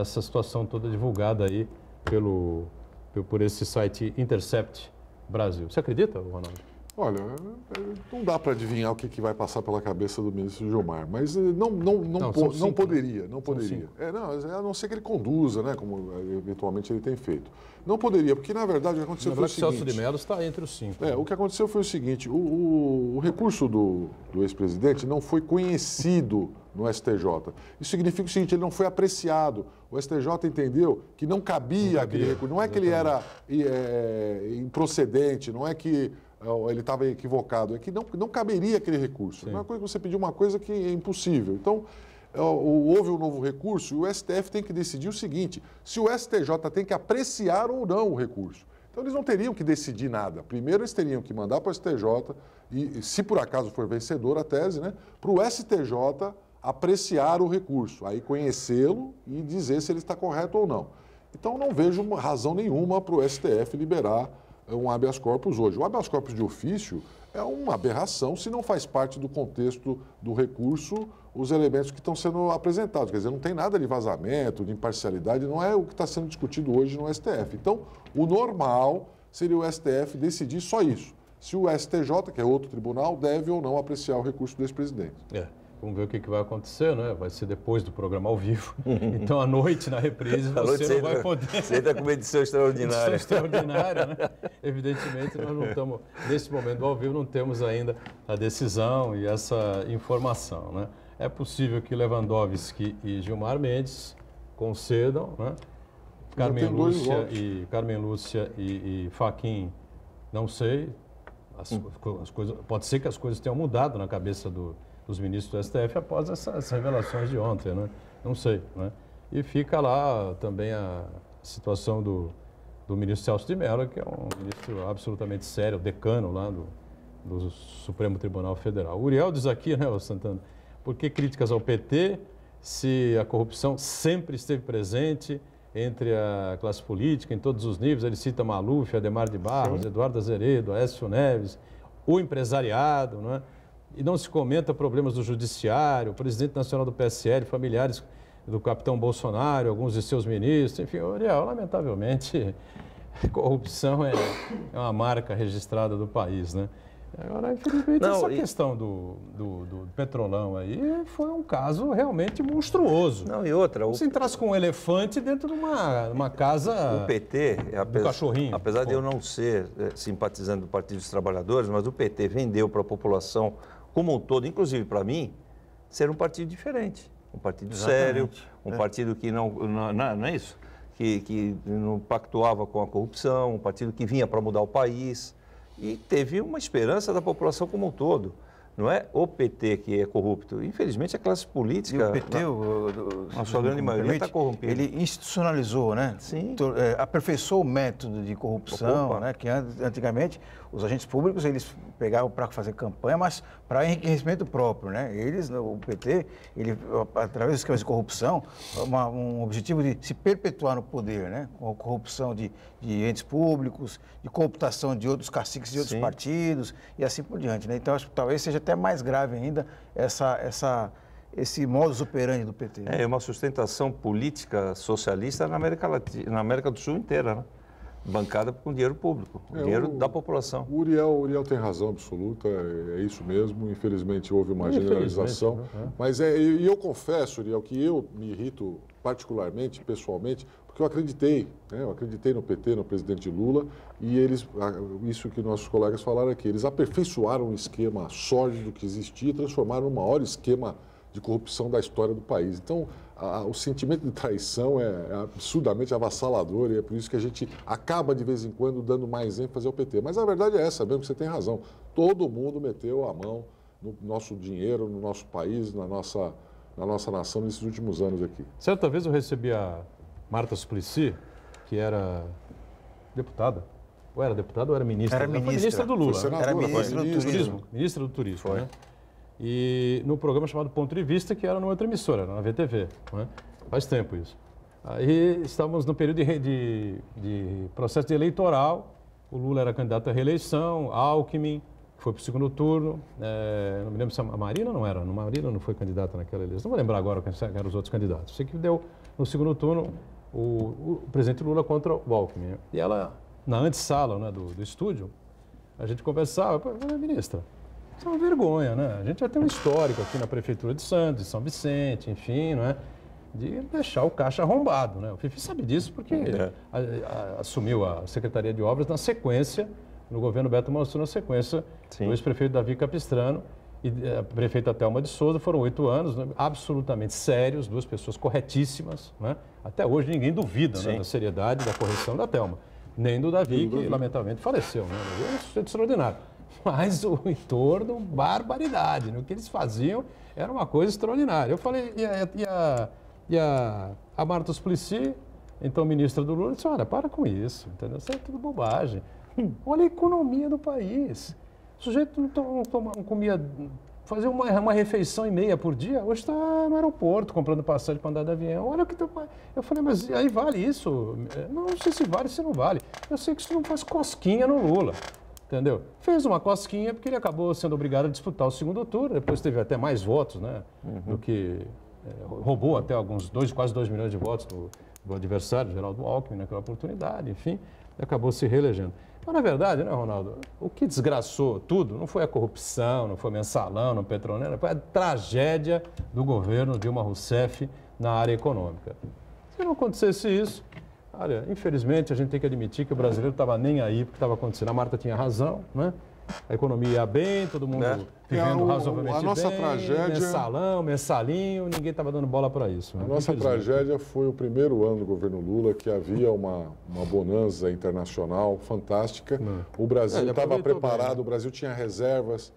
situação toda divulgada aí por esse site Intercept Brasil. Você acredita, Ronaldo? Olha, não dá para adivinhar o que vai passar pela cabeça do ministro Gilmar, mas não poderia. A não ser que ele conduza, né, como eventualmente ele tem feito. Não poderia, porque na verdade o que aconteceu foi o seguinte... Celso de Mello está entre os 5. O que aconteceu foi o seguinte, o recurso do ex-presidente não foi conhecido no STJ. Isso significa o seguinte, ele não foi apreciado. O STJ entendeu que não cabia aquele recurso. Não é que ele era improcedente, não é que ele estava equivocado, é que não caberia aquele recurso. Não é uma coisa que você pediu uma coisa que é impossível. Então, houve um novo recurso e o STF tem que decidir o seguinte, se o STJ tem que apreciar ou não o recurso. Então, eles não teriam que decidir nada. Primeiro, eles teriam que mandar para o STJ e, se por acaso for vencedor a tese, né, para o STJ apreciar o recurso, aí conhecê-lo e dizer se ele está correto ou não. Então, não vejo razão nenhuma para o STF liberar um habeas corpus hoje. O habeas corpus de ofício é uma aberração se não faz parte do contexto do recurso os elementos que estão sendo apresentados. Quer dizer, não tem nada de vazamento, de imparcialidade, não é o que está sendo discutido hoje no STF. Então, o normal seria o STF decidir só isso. Se o STJ, que é outro tribunal, deve ou não apreciar o recurso do ex-presidente. Vamos ver o que vai acontecer, né? Vai ser depois do programa ao vivo. Então, à noite, na reprise, você não vai poder... Você está com uma edição extraordinária. Edição extraordinária, né? Evidentemente, nós não estamos... Nesse momento do ao vivo, não temos ainda a decisão e essa informação, né? É possível que Lewandowski e Gilmar Mendes concedam, né? Carmen Lúcia e Fachin, não sei. As coisas, pode ser que as coisas tenham mudado na cabeça dos ministros do STF após essas revelações de ontem, né? Não sei, né? E fica lá também a situação do ministro Celso de Mello, que é um ministro absolutamente sério, decano lá do Supremo Tribunal Federal. O Uriel diz aqui, né, Santana, por que críticas ao PT se a corrupção sempre esteve presente entre a classe política, em todos os níveis? Ele cita Maluf, Adhemar de Barros, Eduardo Azeredo, Aécio Neves, o empresariado, não é? E não se comenta problemas do judiciário, o presidente nacional do PSL, familiares do capitão Bolsonaro, alguns de seus ministros, enfim, Uriel, lamentavelmente, corrupção é uma marca registrada do país, né? Agora, infelizmente, essa questão do Petrolão aí foi um caso realmente monstruoso. Não, e outra... Você entrasse com um elefante dentro de uma casa... O PT, do cachorrinho. Apesar de eu não ser simpatizante do Partido dos Trabalhadores, mas o PT vendeu para a população como um todo, inclusive para mim, ser um partido diferente. Um partido sério, um partido que não é isso? Que não pactuava com a corrupção, um partido que vinha para mudar o país. E teve uma esperança da população como um todo. Não é o PT que é corrupto. Infelizmente, a classe E política, o PT, na sua grande maioria, está corrompida. Ele institucionalizou, né? Sim. Aperfeiçoou o método de corrupção, Opa. né? Que antigamente os agentes públicos eles pegavam para fazer campanha, mas para enriquecimento próprio, né? Eles, o PT, ele, através dos esquemas de corrupção, um objetivo de se perpetuar no poder, né? Com a corrupção de entes públicos, de cooptação de outros caciques de outros Sim. partidos e assim por diante, né? Então, acho que talvez seja até mais grave ainda esse modus operandi do PT. É uma sustentação política socialista na América do Sul inteira, né? Bancada com dinheiro público, dinheiro da população. O Uriel tem razão absoluta, é isso mesmo. Infelizmente houve uma generalização. Né? Mas e eu confesso, Uriel, que eu me irrito particularmente, pessoalmente, porque eu acreditei, né? Eu acreditei no PT, no presidente Lula, e eles, isso que nossos colegas falaram aqui, eles aperfeiçoaram um esquema sólido que existia e transformaram no maior esquema de corrupção da história do país. Então, o sentimento de traição é absurdamente avassalador e é por isso que a gente acaba, de vez em quando, dando mais ênfase ao PT. Mas a verdade é essa mesmo, que você tem razão. Todo mundo meteu a mão no nosso dinheiro, no nosso país, na nossa nação nesses últimos anos aqui. Certa vez eu recebi a Marta Suplicy, que era deputada. Ou era deputada ou era ministra? Era Ela foi ministra. ministra do Lula. Foi senadora, Era foi ministra do ministra. turismo. Ministra do Turismo. Foi. Né? E no programa chamado Ponto de Vista, que era numa outra emissora, na VTV. Né? Faz tempo isso. Aí estávamos no período de processo de eleitoral. O Lula era candidato à reeleição, Alckmin foi para o segundo turno. Não me lembro se a Marina não era. A Marina não foi candidata naquela eleição. Não vou lembrar agora quem eram os outros candidatos. Sei que deu no segundo turno o presidente Lula contra o Alckmin. E ela, na antessala, né, do estúdio, a gente conversava, ministra, isso é uma vergonha, né? A gente já tem um histórico aqui na Prefeitura de Santos, de São Vicente, enfim, não é? De deixar o caixa arrombado, né? O Fifi sabe disso porque assumiu a Secretaria de Obras na sequência, no governo Beto Mansueto, na sequência do ex-prefeito Davi Capistrano e a prefeita Thelma de Souza. Foram 8 anos, né, absolutamente sérios, 2 pessoas corretíssimas, né? Até hoje ninguém duvida, né, da seriedade da correção da Thelma, nem do Davi, que lamentavelmente faleceu, né? É um sujeito extraordinário. Mas o entorno, barbaridade, né? O que eles faziam era uma coisa extraordinária. Eu falei, e a Marta Suplicy, então ministra do Lula, disse, olha, para com isso, entendeu? Isso é tudo bobagem. Olha a economia do país. O sujeito não comia, fazia uma refeição e meia por dia, hoje está no aeroporto comprando passagem para andar de avião. Olha o que teu pai... Eu falei, mas aí vale isso? Não sei se vale, se não vale. Eu sei que isso não faz cosquinha no Lula. Entendeu? Fez uma cosquinha porque ele acabou sendo obrigado a disputar o segundo turno, depois teve até mais votos, né? Do que roubou até quase 2 milhões de votos do adversário, Geraldo Alckmin, naquela oportunidade, enfim, e acabou se reelegendo. Mas, na verdade, né, Ronaldo, o que desgraçou tudo não foi a corrupção, não foi o mensalão, não Petroneira, foi a tragédia do governo Dilma Rousseff na área econômica. Se não acontecesse isso, olha, infelizmente a gente tem que admitir que o brasileiro estava nem aí porque estava acontecendo. A Marta tinha razão, né? A economia ia bem, todo mundo vivendo razoavelmente a nossa bem, tragédia... mensalinho, ninguém estava dando bola para isso. Né? A nossa tragédia foi o primeiro ano do governo Lula, que havia uma bonança internacional fantástica. O Brasil estava preparado, bem, né? O Brasil tinha reservas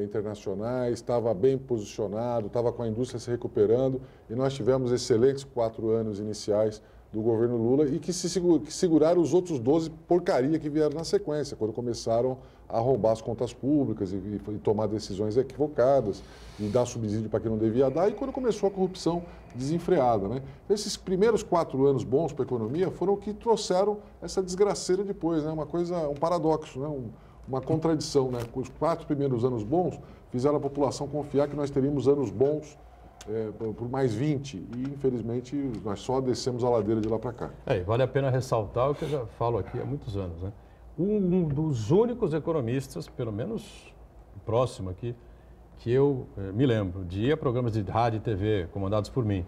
internacionais, estava bem posicionado, estava com a indústria se recuperando e nós tivemos excelentes 4 anos iniciais do governo Lula e que seguraram os outros 12 porcaria que vieram na sequência, quando começaram a roubar as contas públicas e tomar decisões equivocadas e dar subsídio para quem não devia dar, e quando começou a corrupção desenfreada, né? Esses primeiros 4 anos bons para a economia foram o que trouxeram essa desgraceira depois, né? Um paradoxo, né? Uma contradição, né? Os 4 primeiros anos bons fizeram a população confiar que nós teríamos anos bons por mais 20, e infelizmente nós só descemos a ladeira de lá para cá. Vale a pena ressaltar o que eu já falo aqui há muitos anos, né? Um dos únicos economistas, pelo menos próximo aqui, que eu me lembro, de ir a programas de rádio e TV comandados por mim,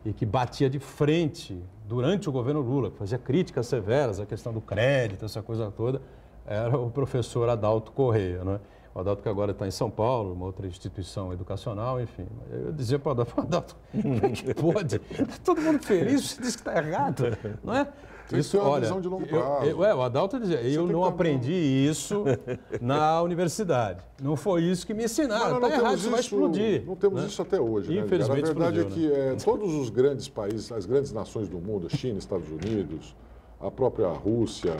e que batia de frente durante o governo Lula, que fazia críticas severas à questão do crédito, essa coisa toda, era o professor Adalto Correia, né? O Adalto que agora está em São Paulo, uma outra instituição educacional, enfim. Eu dizia para o Adalto, como é que pode? Está todo mundo feliz, você diz que está errado, não é? Tem que ter uma visão de longo prazo. O Adalto dizia, eu não aprendi isso na universidade. Não foi isso que me ensinaram. Está errado, isso vai explodir. Não temos isso até hoje, né? Infelizmente, a verdade explodiu, é que todos os grandes países, as grandes nações do mundo, China, Estados Unidos, a própria Rússia,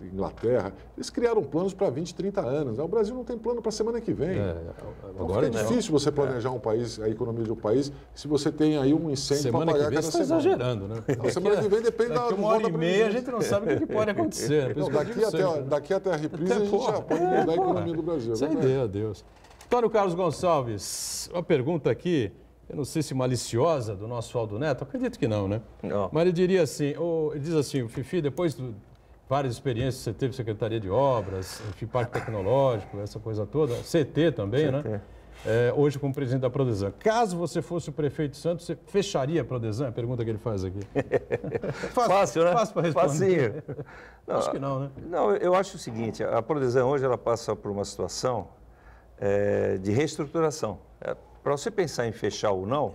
Inglaterra, eles criaram planos para 20, 30 anos. O Brasil não tem plano para a semana que vem. Agora é difícil você planejar um país, a economia de um país, se você tem aí um incêndio para pagar cada semana. Você está exagerando, né? A semana que vem depende da uma hora e meia a gente não sabe o que pode acontecer. Não, daqui até a reprise a gente já pode mudar a economia do Brasil. Sem ideia, Deus. Antônio Carlos Gonçalves, uma pergunta aqui, eu não sei se maliciosa, do nosso Aldo Neto, acredito que não, né? Não. Mas ele diria assim, ele diz assim, o Fifi, depois de várias experiências que você teve, Secretaria de Obras, enfim, Parque Tecnológico, essa coisa toda, CT também, né? Hoje como presidente da Prodesan. Caso você fosse o prefeito de Santos, você fecharia a Prodesan? É a pergunta que ele faz aqui. Fácil, né? Fácil para responder. Facinho. Não, acho que não, né? Não, eu acho o seguinte, a Prodesan hoje ela passa por uma situação de reestruturação. Para você pensar em fechar ou não,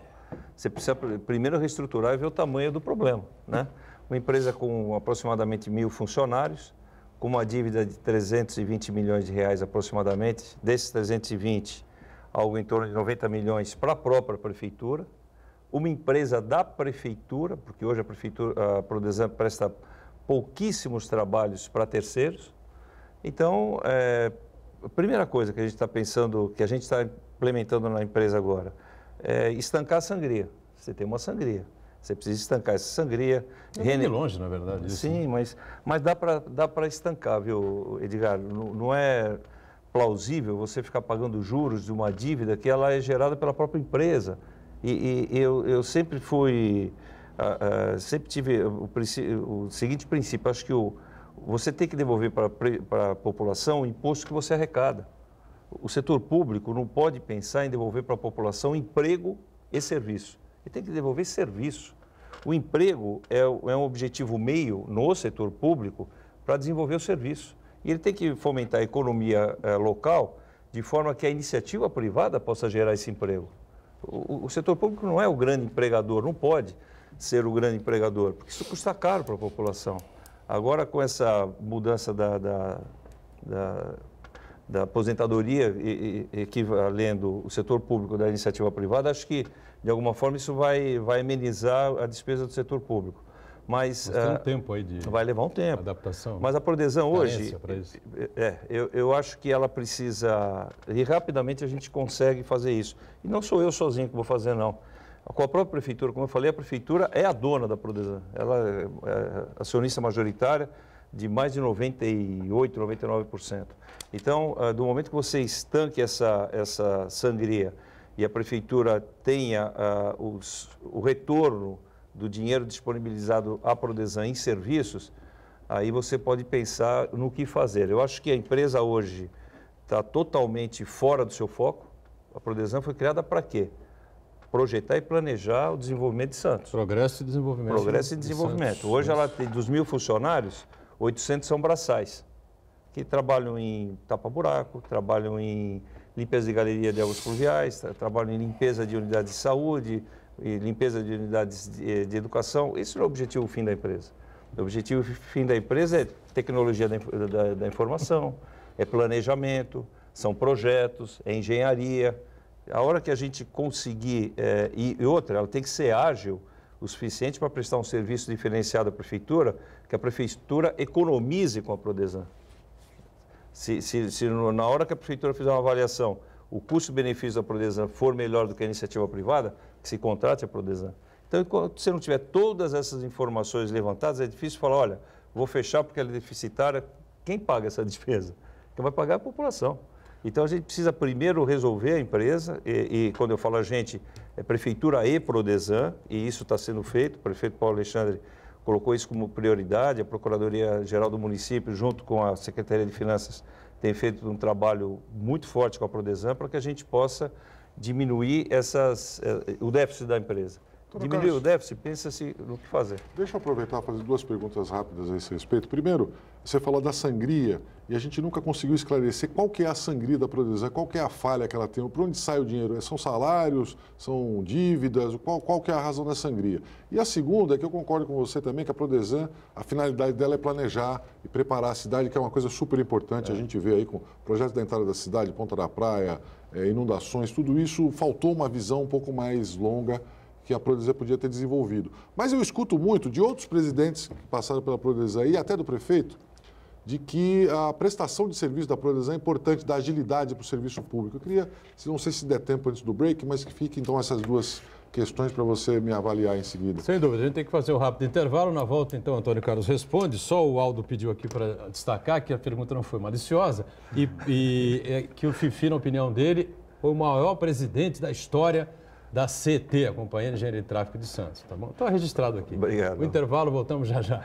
você precisa primeiro reestruturar e ver o tamanho do problema, né? Uma empresa com aproximadamente 1.000 funcionários, com uma dívida de 320 milhões de reais aproximadamente, desses 320, algo em torno de 90 milhões para a própria prefeitura, uma empresa da prefeitura, porque hoje a Prodesan presta pouquíssimos trabalhos para terceiros. Então, a primeira coisa que a gente está pensando, que a gente está implementando na empresa agora, é estancar a sangria. Você tem uma sangria, você precisa estancar essa sangria. Não é de longe, na verdade. Isso. Sim, mas dá para estancar, viu, Edgar? Não é plausível você ficar pagando juros de uma dívida que ela é gerada pela própria empresa. E eu sempre sempre tive o seguinte princípio, acho que você tem que devolver para a população o imposto que você arrecada. O setor público não pode pensar em devolver para a população emprego e serviço. Ele tem que devolver serviço. O emprego é um objetivo meio no setor público para desenvolver o serviço. E ele tem que fomentar a economia local de forma que a iniciativa privada possa gerar esse emprego. O setor público não é o grande empregador, não pode ser o grande empregador, porque isso custa caro para a população. Agora, com essa mudança da aposentadoria equivalendo o setor público da iniciativa privada, acho que, de alguma forma, isso vai amenizar a despesa do setor público. Mas tem um tempo aí de vai levar um tempo. Adaptação. Mas a Prodesan hoje, eu acho que ela precisa, e rapidamente a gente consegue fazer isso. E não sou eu sozinho que vou fazer, não. Com a própria prefeitura, como eu falei, a prefeitura é a dona da Prodesan. Ela é acionista majoritária de mais de 98%, 99%. Então, do momento que você estanque essa sangria e a prefeitura tenha o retorno do dinheiro disponibilizado à Prodesan em serviços, aí você pode pensar no que fazer. Eu acho que a empresa hoje está totalmente fora do seu foco. A Prodesan foi criada para quê? Projetar e planejar o desenvolvimento de Santos. Progresso e desenvolvimento. Progresso e desenvolvimento. Hoje ela tem, dos 1.000 funcionários, 800 são braçais, que trabalham em tapa-buraco, trabalham em limpeza de galeria de águas pluviais, trabalham em limpeza de unidades de saúde, e limpeza de unidades de educação. Esse não é o objetivo fim da empresa. O objetivo fim da empresa é tecnologia da informação, é planejamento, são projetos, é engenharia. A hora que a gente conseguir, e outra, ela tem que ser ágil o suficiente para prestar um serviço diferenciado à prefeitura, que a prefeitura economize com a Prodesan. Se na hora que a prefeitura fizer uma avaliação, o custo-benefício da Prodesan for melhor do que a iniciativa privada, que se contrate a Prodesan. Então, enquanto você não tiver todas essas informações levantadas, é difícil falar, olha, vou fechar porque ela é deficitária. Quem paga essa despesa? Quem vai pagar é a população. Então, a gente precisa primeiro resolver a empresa, e quando eu falo a gente, é Prefeitura e Prodesan, e isso está sendo feito. O prefeito Paulo Alexandre colocou isso como prioridade, a Procuradoria-Geral do Município, junto com a Secretaria de Finanças, tem feito um trabalho muito forte com a Prodesan para que a gente possa diminuir o déficit da empresa. Diminuir o déficit, pensa-se no que fazer. Deixa eu aproveitar e fazer duas perguntas rápidas a esse respeito. Primeiro, você falou da sangria e a gente nunca conseguiu esclarecer qual que é a sangria da Prodesan, qual que é a falha que ela tem, por onde sai o dinheiro? São salários, são dívidas, qual que é a razão da sangria? E a segunda é que eu concordo com você também que a Prodesan, a finalidade dela é planejar e preparar a cidade, que é uma coisa super importante. A gente vê aí com projetos da entrada da cidade, Ponta da Praia, inundações, tudo isso, faltou uma visão um pouco mais longa que a Prodesan podia ter desenvolvido. Mas eu escuto muito de outros presidentes que passaram pela Prodesan e até do prefeito, de que a prestação de serviço da Prodesan é importante, da agilidade para o serviço público. Eu queria, não sei se der tempo antes do break, mas que fiquem então essas duas questões para você me avaliar em seguida. Sem dúvida, a gente tem que fazer um rápido intervalo. Na volta, então, Antônio Carlos responde. Só o Aldo pediu aqui para destacar que a pergunta não foi maliciosa e que o Fifi, na opinião dele, foi o maior presidente da história da CT, a Companhia de Engenharia de Tráfego de Santos, tá bom? Está registrado aqui. Obrigado. O intervalo, voltamos já já.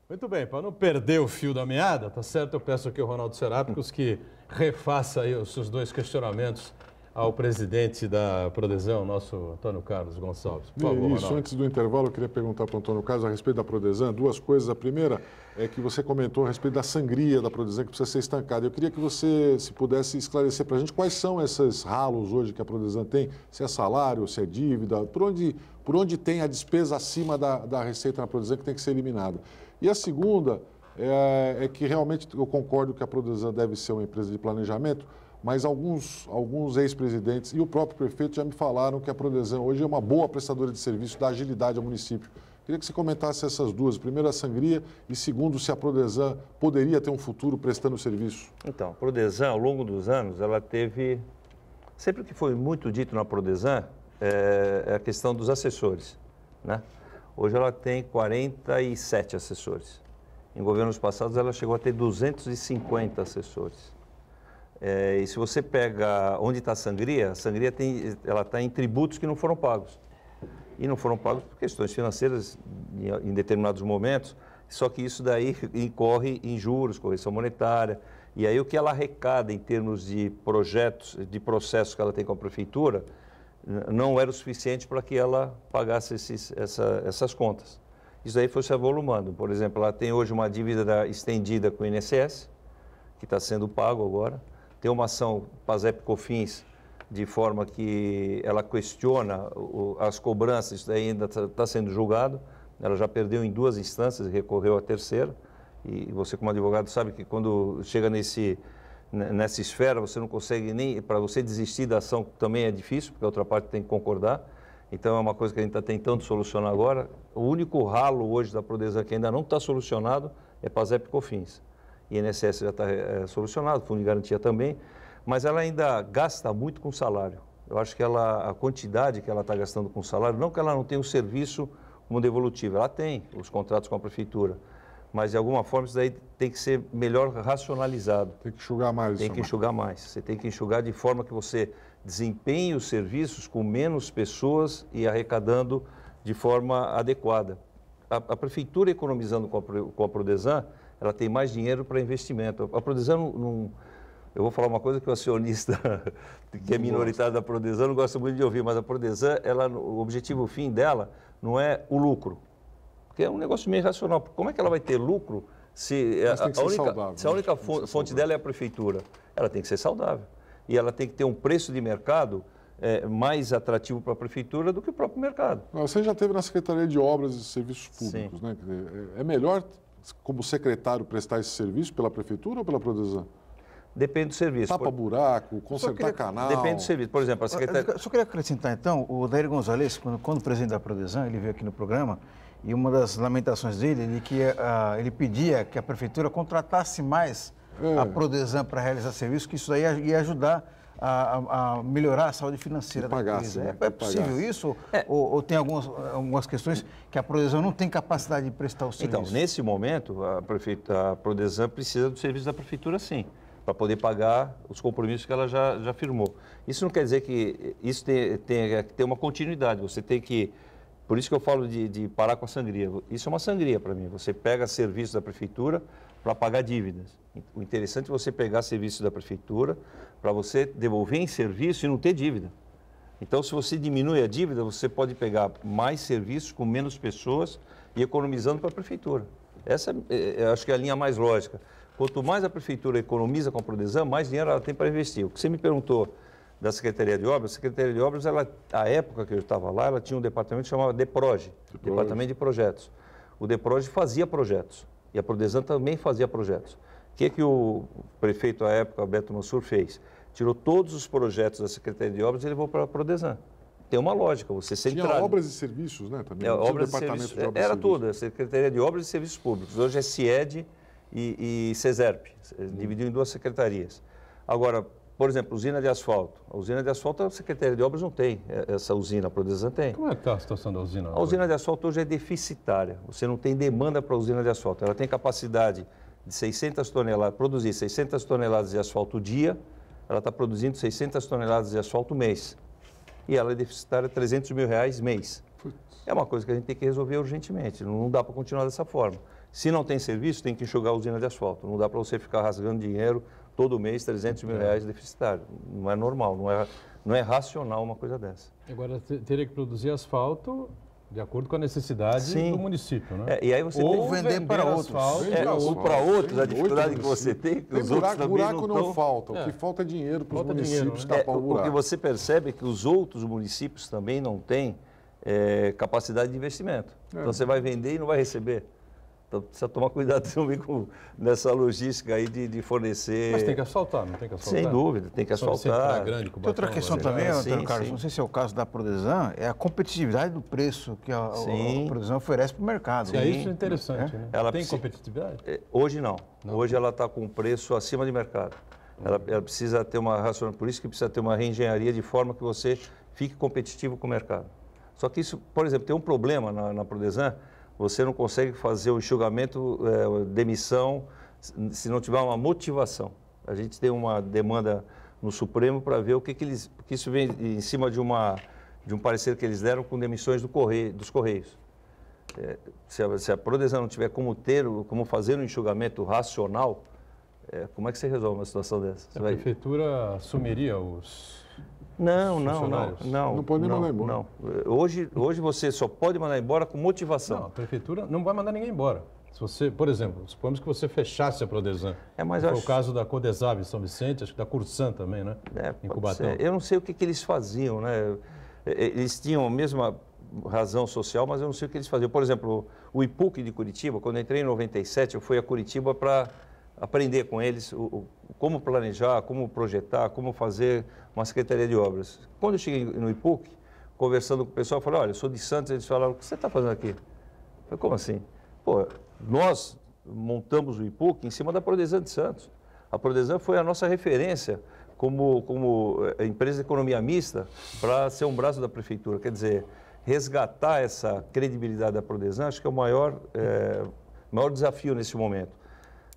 Muito bem, para não perder o fio da meada, tá certo? Eu peço aqui ao Ronaldo Serápicos que refaça aí os seus dois questionamentos ao presidente da Prodesan, nosso Antônio Carlos Gonçalves. Por favor, Isso, Ronaldo. antes do intervalo, eu queria perguntar para o Antônio Carlos a respeito da Prodesan, duas coisas. A primeira é que você comentou a respeito da sangria da Prodesan, que precisa ser estancada. Eu queria que você, se pudesse esclarecer para a gente quais são esses ralos hoje que a Prodesan tem, se é salário, se é dívida, por onde tem a despesa acima da receita na Prodesan que tem que ser eliminada. E a segunda é que realmente eu concordo que a Prodesan deve ser uma empresa de planejamento, mas alguns ex-presidentes e o próprio prefeito já me falaram que a Prodesan hoje é uma boa prestadora de serviço, dá agilidade ao município. Queria que você comentasse essas duas. Primeiro, a sangria e segundo, se a Prodesan poderia ter um futuro prestando serviço. Então, a Prodesan, ao longo dos anos, ela teve... Sempre que foi muito dito na Prodesan, é a questão dos assessores, né? Hoje ela tem 47 assessores. Em governos passados, ela chegou a ter 250 assessores. E se você pega onde está a sangria ela está em tributos que não foram pagos. E não foram pagos por questões financeiras em determinados momentos, só que isso daí incorre em juros, correção monetária. E aí o que ela arrecada em termos de projetos, de processos que ela tem com a prefeitura, não era o suficiente para que ela pagasse essas contas. Isso aí foi se avolumando. Por exemplo, ela tem hoje uma dívida estendida com o INSS, que está sendo pago agora. Tem uma ação PASEP-COFINS, de forma que ela questiona as cobranças, isso daí ainda está sendo julgado. Ela já perdeu em 2 instâncias e recorreu à terceira. E você, como advogado, sabe que quando chega nessa esfera, você não consegue nem... Para você desistir da ação também é difícil, porque a outra parte tem que concordar. Então, é uma coisa que a gente está tentando solucionar agora. O único ralo hoje da Prodesan que ainda não está solucionado é PASEP-COFINS. INSS já está solucionado, Fundo de Garantia também, mas ela ainda gasta muito com salário. Eu acho que a quantidade que ela está gastando com salário, não que ela não tenha um serviço como devolutivo, ela tem os contratos com a prefeitura, mas de alguma forma isso daí tem que ser melhor racionalizado. Tem que enxugar mais. Tem que enxugar mais. Você tem que enxugar de forma que você desempenhe os serviços com menos pessoas e arrecadando de forma adequada. A prefeitura economizando com a Prodesan, ela tem mais dinheiro para investimento. A Prodesan não... Eu vou falar uma coisa que o acionista, que é minoritário da Prodesan, não gosta muito de ouvir, mas a Prodesan, o objetivo fim dela não é o lucro, porque é um negócio meio irracional. Como é que ela vai ter lucro se a única fonte dela é a prefeitura? Ela tem que ser saudável. E ela tem que ter um preço de mercado mais atrativo para a prefeitura do que o próprio mercado. Você já esteve na Secretaria de Obras e Serviços Públicos, né? É melhor, como secretário, prestar esse serviço pela prefeitura ou pela Prodesan? Depende do serviço. Tapa buraco, consertar canal. Depende do serviço. Por exemplo, a secretaria... Só queria acrescentar, então, o Odair Gonzalez, quando presidente da Prodesan, ele veio aqui no programa, e uma das lamentações dele é que ele pedia que a prefeitura contratasse mais a Prodesan para realizar serviços, que isso daí ia ajudar a melhorar a saúde financeira da empresa. É possível isso? Ou tem algumas questões que a Prodesan não tem capacidade de prestar o serviço? Então, nesse momento, a Prodesan precisa do serviço da prefeitura, sim, para poder pagar os compromissos que ela já firmou. Isso não quer dizer que isso tem que ter uma continuidade. Você tem que... Por isso que eu falo de parar com a sangria. Isso é uma sangria para mim. Você pega serviços da prefeitura para pagar dívidas. O interessante é você pegar serviços da prefeitura para você devolver em serviço e não ter dívida. Então, se você diminui a dívida, você pode pegar mais serviços com menos pessoas e economizando para a prefeitura. Essa acho que é a linha mais lógica. Quanto mais a prefeitura economiza com a Prodesan, mais dinheiro ela tem para investir. O que você me perguntou da Secretaria de Obras, a Secretaria de Obras, a época que eu estava lá, ela tinha um departamento que chamava DEPROGE, Departamento de Projetos. O DEPROGE fazia projetos e a Prodesan também fazia projetos. O que o prefeito à época, Beto Mansur, fez? Tirou todos os projetos da Secretaria de Obras e levou para a Prodesan. Tem uma lógica, você centraliza. Tinha obras e serviços, né? Também. Obras e serviços. Era tudo, a Secretaria de Obras e Serviços Públicos. Hoje é CIED e CESERP, dividiu em duas secretarias. Agora, por exemplo, usina de asfalto. A usina de asfalto, a Secretaria de Obras não tem essa usina, a Prodesan tem. Como é que está a situação da usina? A usina de asfalto hoje é deficitária. Você não tem demanda para a usina de asfalto. Ela tem capacidade de 600 toneladas, produzir 600 toneladas de asfalto dia, ela está produzindo 600 toneladas de asfalto mês. E ela é deficitária R$300 mil mês. É uma coisa que a gente tem que resolver urgentemente. Não dá para continuar dessa forma. Se não tem serviço, tem que enxugar a usina de asfalto. Não dá para você ficar rasgando dinheiro todo mês, R$300 mil deficitário. Não é normal, não é racional uma coisa dessa. Agora, teria que produzir asfalto de acordo com a necessidade do município, né? E aí você ou vender para outros. Ou para outros, a dificuldade que você tem, que os outros também buraco não estão. falta, o que falta é dinheiro para os municípios né? tapar o buraco. O que você percebe é que os outros municípios também não têm capacidade de investimento. Então você vai vender e não vai receber. Então precisa tomar cuidado também nessa logística aí de fornecer. Mas tem que asfaltar, não tem que asfaltar? Sem dúvida, tem que asfaltar. Grande, Tem outra questão também, Antônio Carlos, não sei se é o caso da Prodesan, é a competitividade do preço que a Prodesan oferece para o mercado. É isso interessante, né? Ela tem competitividade? Hoje não. Hoje ela está com um preço acima de mercado. Ela precisa ter uma racionalidade, por isso que precisa ter uma reengenharia de forma que você fique competitivo com o mercado. Só que isso, por exemplo, tem um problema na Prodesan, você não consegue fazer o enxugamento, demissão, se não tiver uma motivação. A gente tem uma demanda no Supremo para ver o que eles... Porque isso vem em cima de um parecer que eles deram com demissões dos Correios. Se a Prodesan não tiver como fazer um enxugamento racional, como é que você resolve uma situação dessa? A prefeitura assumiria os... Não pode nem mandar embora. Não. Hoje você só pode mandar embora com motivação. Não, a prefeitura não vai mandar ninguém embora. Se você, por exemplo, supomos que você fechasse a Prodesan. Mas foi o caso da Codesab em São Vicente, acho que da Cursan também, né? Em Cubatão. Eu não sei o que eles faziam, né? Eles tinham a mesma razão social, mas eu não sei o que eles faziam. Por exemplo, o IPUC de Curitiba, quando eu entrei em 97, eu fui a Curitiba para aprender com eles como planejar, como projetar, como fazer uma Secretaria de Obras. Quando eu cheguei no IPUC, conversando com o pessoal, eu falei, olha, eu sou de Santos, eles falaram, o que você está fazendo aqui? Eu falei, como assim? Pô, nós montamos o IPUC em cima da Prodesan de Santos. A Prodesan foi a nossa referência como empresa de economia mista para ser um braço da prefeitura. Quer dizer, resgatar essa credibilidade da Prodesan, acho que é o maior desafio nesse momento.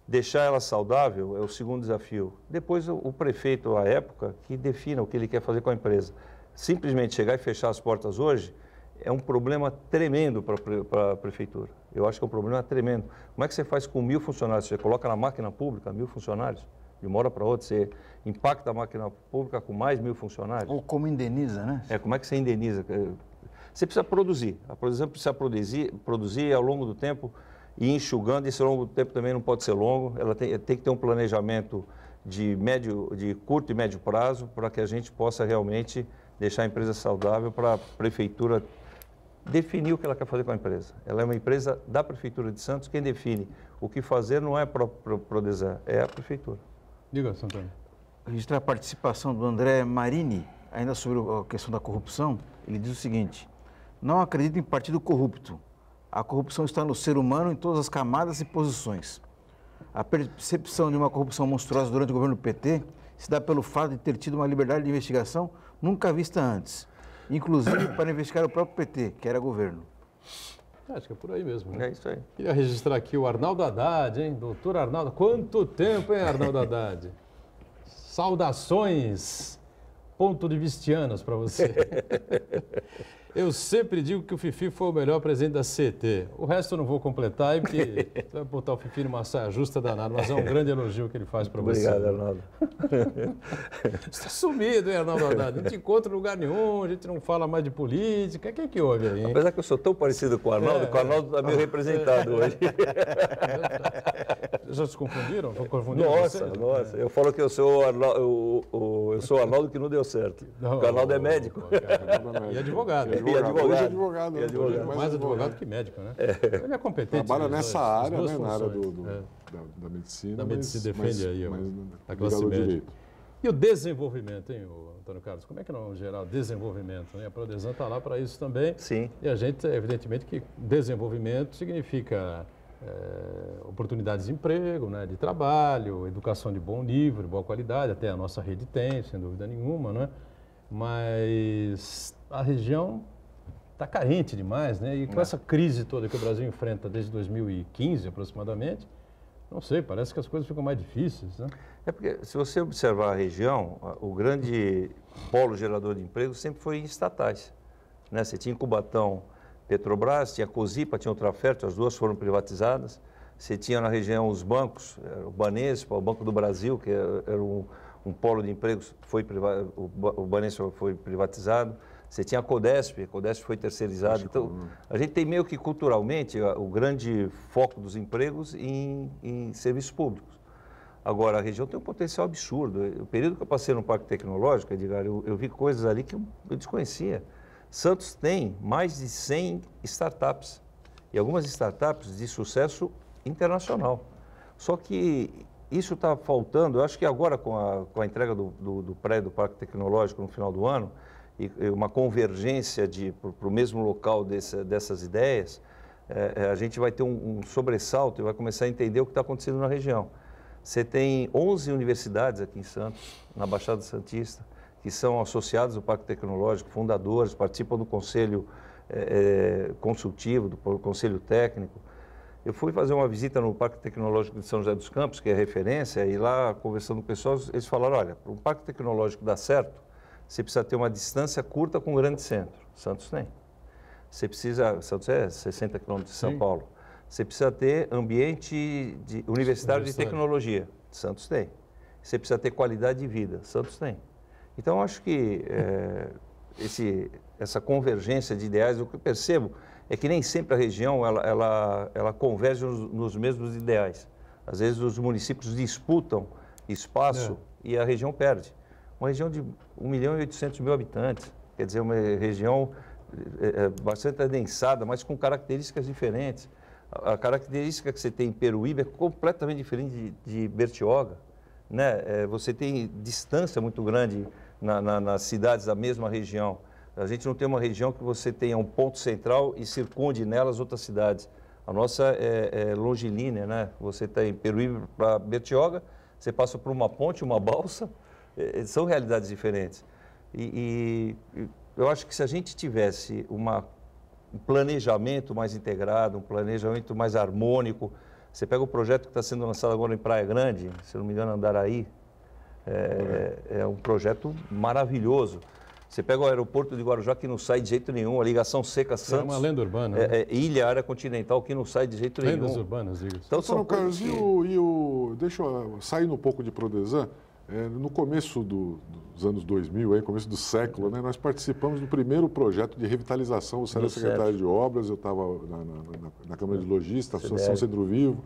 Deixar ela saudável é o segundo desafio. Depois, o prefeito, à época, que defina o que ele quer fazer com a empresa. Simplesmente chegar e fechar as portas hoje é um problema tremendo para a prefeitura. Eu acho que é um problema tremendo. Como é que você faz com 1.000 funcionários? Você coloca na máquina pública 1.000 funcionários? De uma hora para outra, você impacta a máquina pública com mais 1.000 funcionários? Ou como indeniza, né? Como é que você indeniza? Você precisa produzir. A Prodesan precisa produzir ao longo do tempo e enxugando. Esse longo tempo também não pode ser longo. Ela tem que ter um planejamento de curto e médio prazo para que a gente possa realmente deixar a empresa saudável para a prefeitura definir o que ela quer fazer com a empresa. Ela é uma empresa da Prefeitura de Santos. Quem define o que fazer não é a Prodesan, é a prefeitura. Diga, Santana. Registrar a participação do André Marini, ainda sobre a questão da corrupção. Ele diz o seguinte: não acredito em partido corrupto. A corrupção está no ser humano em todas as camadas e posições. A percepção de uma corrupção monstruosa durante o governo do PT se dá pelo fato de ter tido uma liberdade de investigação nunca vista antes, inclusive para investigar o próprio PT, que era governo. Acho que é por aí mesmo, né? É isso aí. Queria registrar aqui o Arnaldo Haddad, hein? Doutor Arnaldo. Quanto tempo, hein, Arnaldo Haddad? Saudações ponto de vistianas para você. Eu sempre digo que o Fifi foi o melhor presidente da CET. O resto eu não vou completar, porque você vai botar o Fifi numa saia justa danada, mas é um grande elogio que ele faz para você. Obrigado, Arnaldo. Você está sumido, hein, Arnaldo Haddad? Não te encontra em lugar nenhum, a gente não fala mais de política. O que é que houve aí, hein? Apesar que eu sou tão parecido com o Arnaldo, que o Arnaldo está meio representado hoje. Já se confundiram? Confundiram Nossa, vocês? nossa. Eu falo que eu sou o Arnaldo que não deu certo. Porque o Arnaldo é médico. E advogado. Hoje é advogado. Né? Hoje é Mais advogado que médico, né? Ele é competente. Trabalha nas nessa duas- área, nas né? duas Na área funções. da medicina. Da medicina, defende aí mas a classe ligado ao médica. direito. E o desenvolvimento, hein, Antônio Carlos? Como é que não gerar desenvolvimento? Né? A Prodesan está lá para isso também. Sim. E a gente, evidentemente, que desenvolvimento significa oportunidades de emprego, né, de trabalho, educação de bom nível, de boa qualidade, até a nossa rede tem, sem dúvida nenhuma, né? Mas a região está carente demais, né? E com essa crise toda que o Brasil enfrenta desde 2015, aproximadamente, não sei, parece que as coisas ficam mais difíceis, né? É porque, se você observar a região, o grande polo gerador de emprego sempre foi em estatais. Né? Você tinha em Cubatão Petrobras, tinha Cosipa, tinha Ultraferto, as duas foram privatizadas. Você tinha na região os bancos, o Banespa, o Banco do Brasil, que era um polo de empregos, o Banespa foi privatizado. Você tinha a Codesp foi terceirizado. Então, a gente tem meio que culturalmente o grande foco dos empregos em serviços públicos. Agora, a região tem um potencial absurdo. O período que eu passei no Parque Tecnológico, Edgar, eu vi coisas ali que eu desconhecia. Santos tem mais de 100 startups, e algumas startups de sucesso internacional. Só que isso está faltando, eu acho que agora com a entrega do prédio do Parque Tecnológico no final do ano, e uma convergência para o mesmo local dessas ideias, a gente vai ter um sobressalto e vai começar a entender o que está acontecendo na região. Você tem 11 universidades aqui em Santos, na Baixada Santista, que são associados ao Parque Tecnológico, fundadores, participam do conselho consultivo, do conselho técnico. Eu fui fazer uma visita no Parque Tecnológico de São José dos Campos, que é referência, e lá, conversando com o pessoal, eles falaram, olha, para um Parque Tecnológico dar certo, você precisa ter uma distância curta com um grande centro. Santos tem. Santos é 60 quilômetros de São Paulo. Você precisa ter ambiente universitário de tecnologia. Santos tem. Você precisa ter qualidade de vida. Santos tem. Então, acho que essa convergência de ideais, o que eu percebo é que nem sempre a região ela converge nos mesmos ideais. Às vezes os municípios disputam espaço e a região perde. Uma região de 1.800.000 habitantes, quer dizer, uma região bastante adensada, mas com características diferentes. A característica que você tem em Peruíbe é completamente diferente de Bertioga. Né? Você tem distância muito grande nas cidades da mesma região. A gente não tem uma região que você tenha um ponto central e circunde nelas outras cidades. A nossa é longilínea, né? Você tem Peruíbe para Bertioga, você passa por uma ponte, uma balsa, são realidades diferentes. E eu acho que se a gente tivesse um planejamento mais integrado, um planejamento mais harmônico, você pega o projeto que está sendo lançado agora em Praia Grande, se não me engano, Andaraí, é um projeto maravilhoso. Você pega o aeroporto de Guarujá, que não sai de jeito nenhum, a ligação seca-Santos. É uma lenda urbana. Né? Ilha, área continental, que não sai de jeito nenhum. Lendas urbanas, diga-se. Então, Antônio Carlos, deixa eu sair um pouco de Prodesan. No começo dos anos 2000, começo do século, né, nós participamos do primeiro projeto de revitalização. Você era secretário de Obras, eu estava na Câmara de Logística, Associação Cedro Vivo.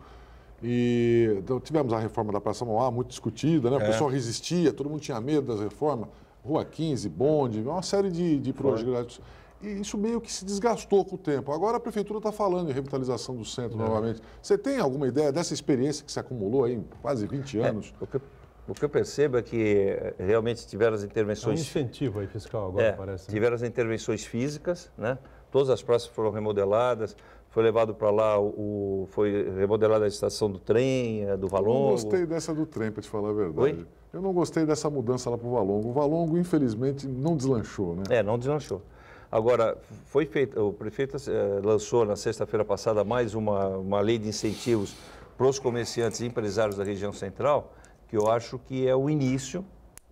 E então, tivemos a reforma da Praça Mauá, muito discutida, né? O pessoal resistia, todo mundo tinha medo das reformas. Rua 15, bonde, uma série de projetos. E isso meio que se desgastou com o tempo. Agora a Prefeitura está falando em revitalização do centro novamente. Você tem alguma ideia dessa experiência que se acumulou aí em quase 20 anos? O que eu percebo é que realmente tiveram as intervenções... É um incentivo aí fiscal agora, parece. Né? Tiveram as intervenções físicas, né? Todas as praças foram remodeladas, foi levado para lá, foi remodelada a estação do trem, do Valongo. Eu não gostei dessa do trem, para te falar a verdade. Oi? Eu não gostei dessa mudança lá para o Valongo. O Valongo, infelizmente, não deslanchou, né? Não deslanchou. Agora, foi feito, o prefeito lançou na sexta-feira passada mais uma lei de incentivos para os comerciantes e empresários da região central, que eu acho que é o início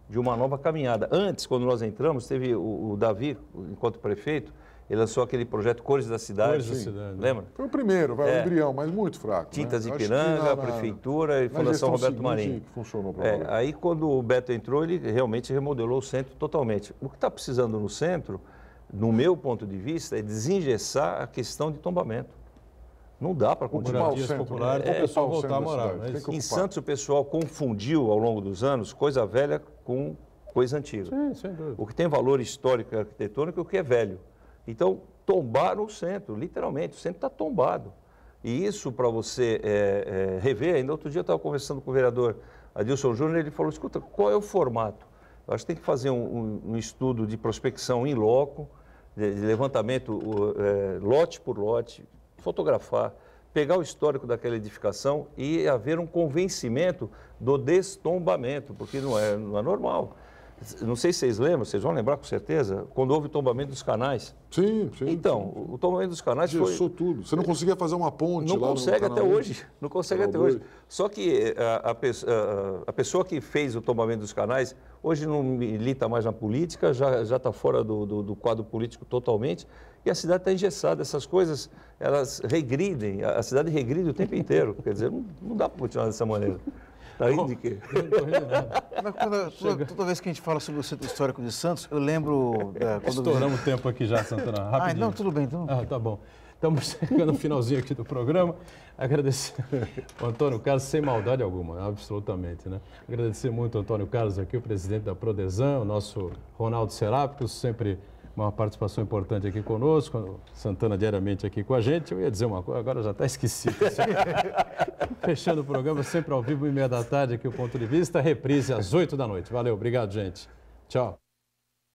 de uma nova caminhada. Antes, quando nós entramos, teve o Davi, enquanto prefeito, Ele lançou aquele projeto Cores da Cidade. Cores da Cidade, né? Lembra? Foi o primeiro, o embrião, mas muito fraco. Tintas né? de Acho que Ipiranga, Prefeitura e na Fundação gestão Roberto seguinte Marinho. que funcionou para valer. Aí quando o Beto entrou, ele realmente remodelou o centro totalmente. O que está precisando no centro, no meu ponto de vista, é desengessar a questão de tombamento. Não dá para continuar. Moradias populares, para o pessoal voltar a morar. Né? Em Santos, o pessoal confundiu, ao longo dos anos, coisa velha com coisa antiga. Sim, sem dúvida. O que tem valor histórico e arquitetônico é o que é velho. Então, tombaram o centro, literalmente. O centro está tombado. E isso, para você rever, ainda outro dia eu estava conversando com o vereador Adilson Júnior, ele falou, escuta, qual é o formato? Eu acho que tem que fazer um estudo de prospecção in loco, de levantamento lote por lote, fotografar, pegar o histórico daquela edificação e haver um convencimento do destombamento, porque não é normal. Não sei se vocês lembram, vocês vão lembrar com certeza, quando houve o tombamento dos canais. Sim. Então, o tombamento dos canais foi... Engessou tudo. Você não conseguia fazer uma ponte Não lá consegue no até canal hoje. Não consegue até hoje. Só que a pessoa que fez o tombamento dos canais, hoje não milita mais na política, já está fora do quadro político totalmente, e a cidade está engessada. Essas coisas, elas regridem, a cidade regride o tempo inteiro. Quer dizer, não dá para continuar dessa maneira. Está rindo de quê? Eu não estou rindo nada. Toda vez que a gente fala sobre o Centro Histórico de Santos, eu lembro... Estouramos o tempo aqui já, Santana, rapidinho. Não, tudo bem. Então... Tá bom. Estamos chegando no finalzinho aqui do programa. Agradecer o Antônio Carlos, sem maldade alguma, absolutamente, né? Agradecer muito ao Antônio Carlos aqui, o presidente da Prodesan, o nosso Ronaldo Serápicos, sempre uma participação importante aqui conosco, o Santana diariamente aqui com a gente. Eu ia dizer uma coisa, agora já está esquecido. Fechando o programa, sempre ao vivo, 1h30 da tarde, aqui o Ponto de Vista, reprise às 8 da noite. Valeu, obrigado, gente. Tchau.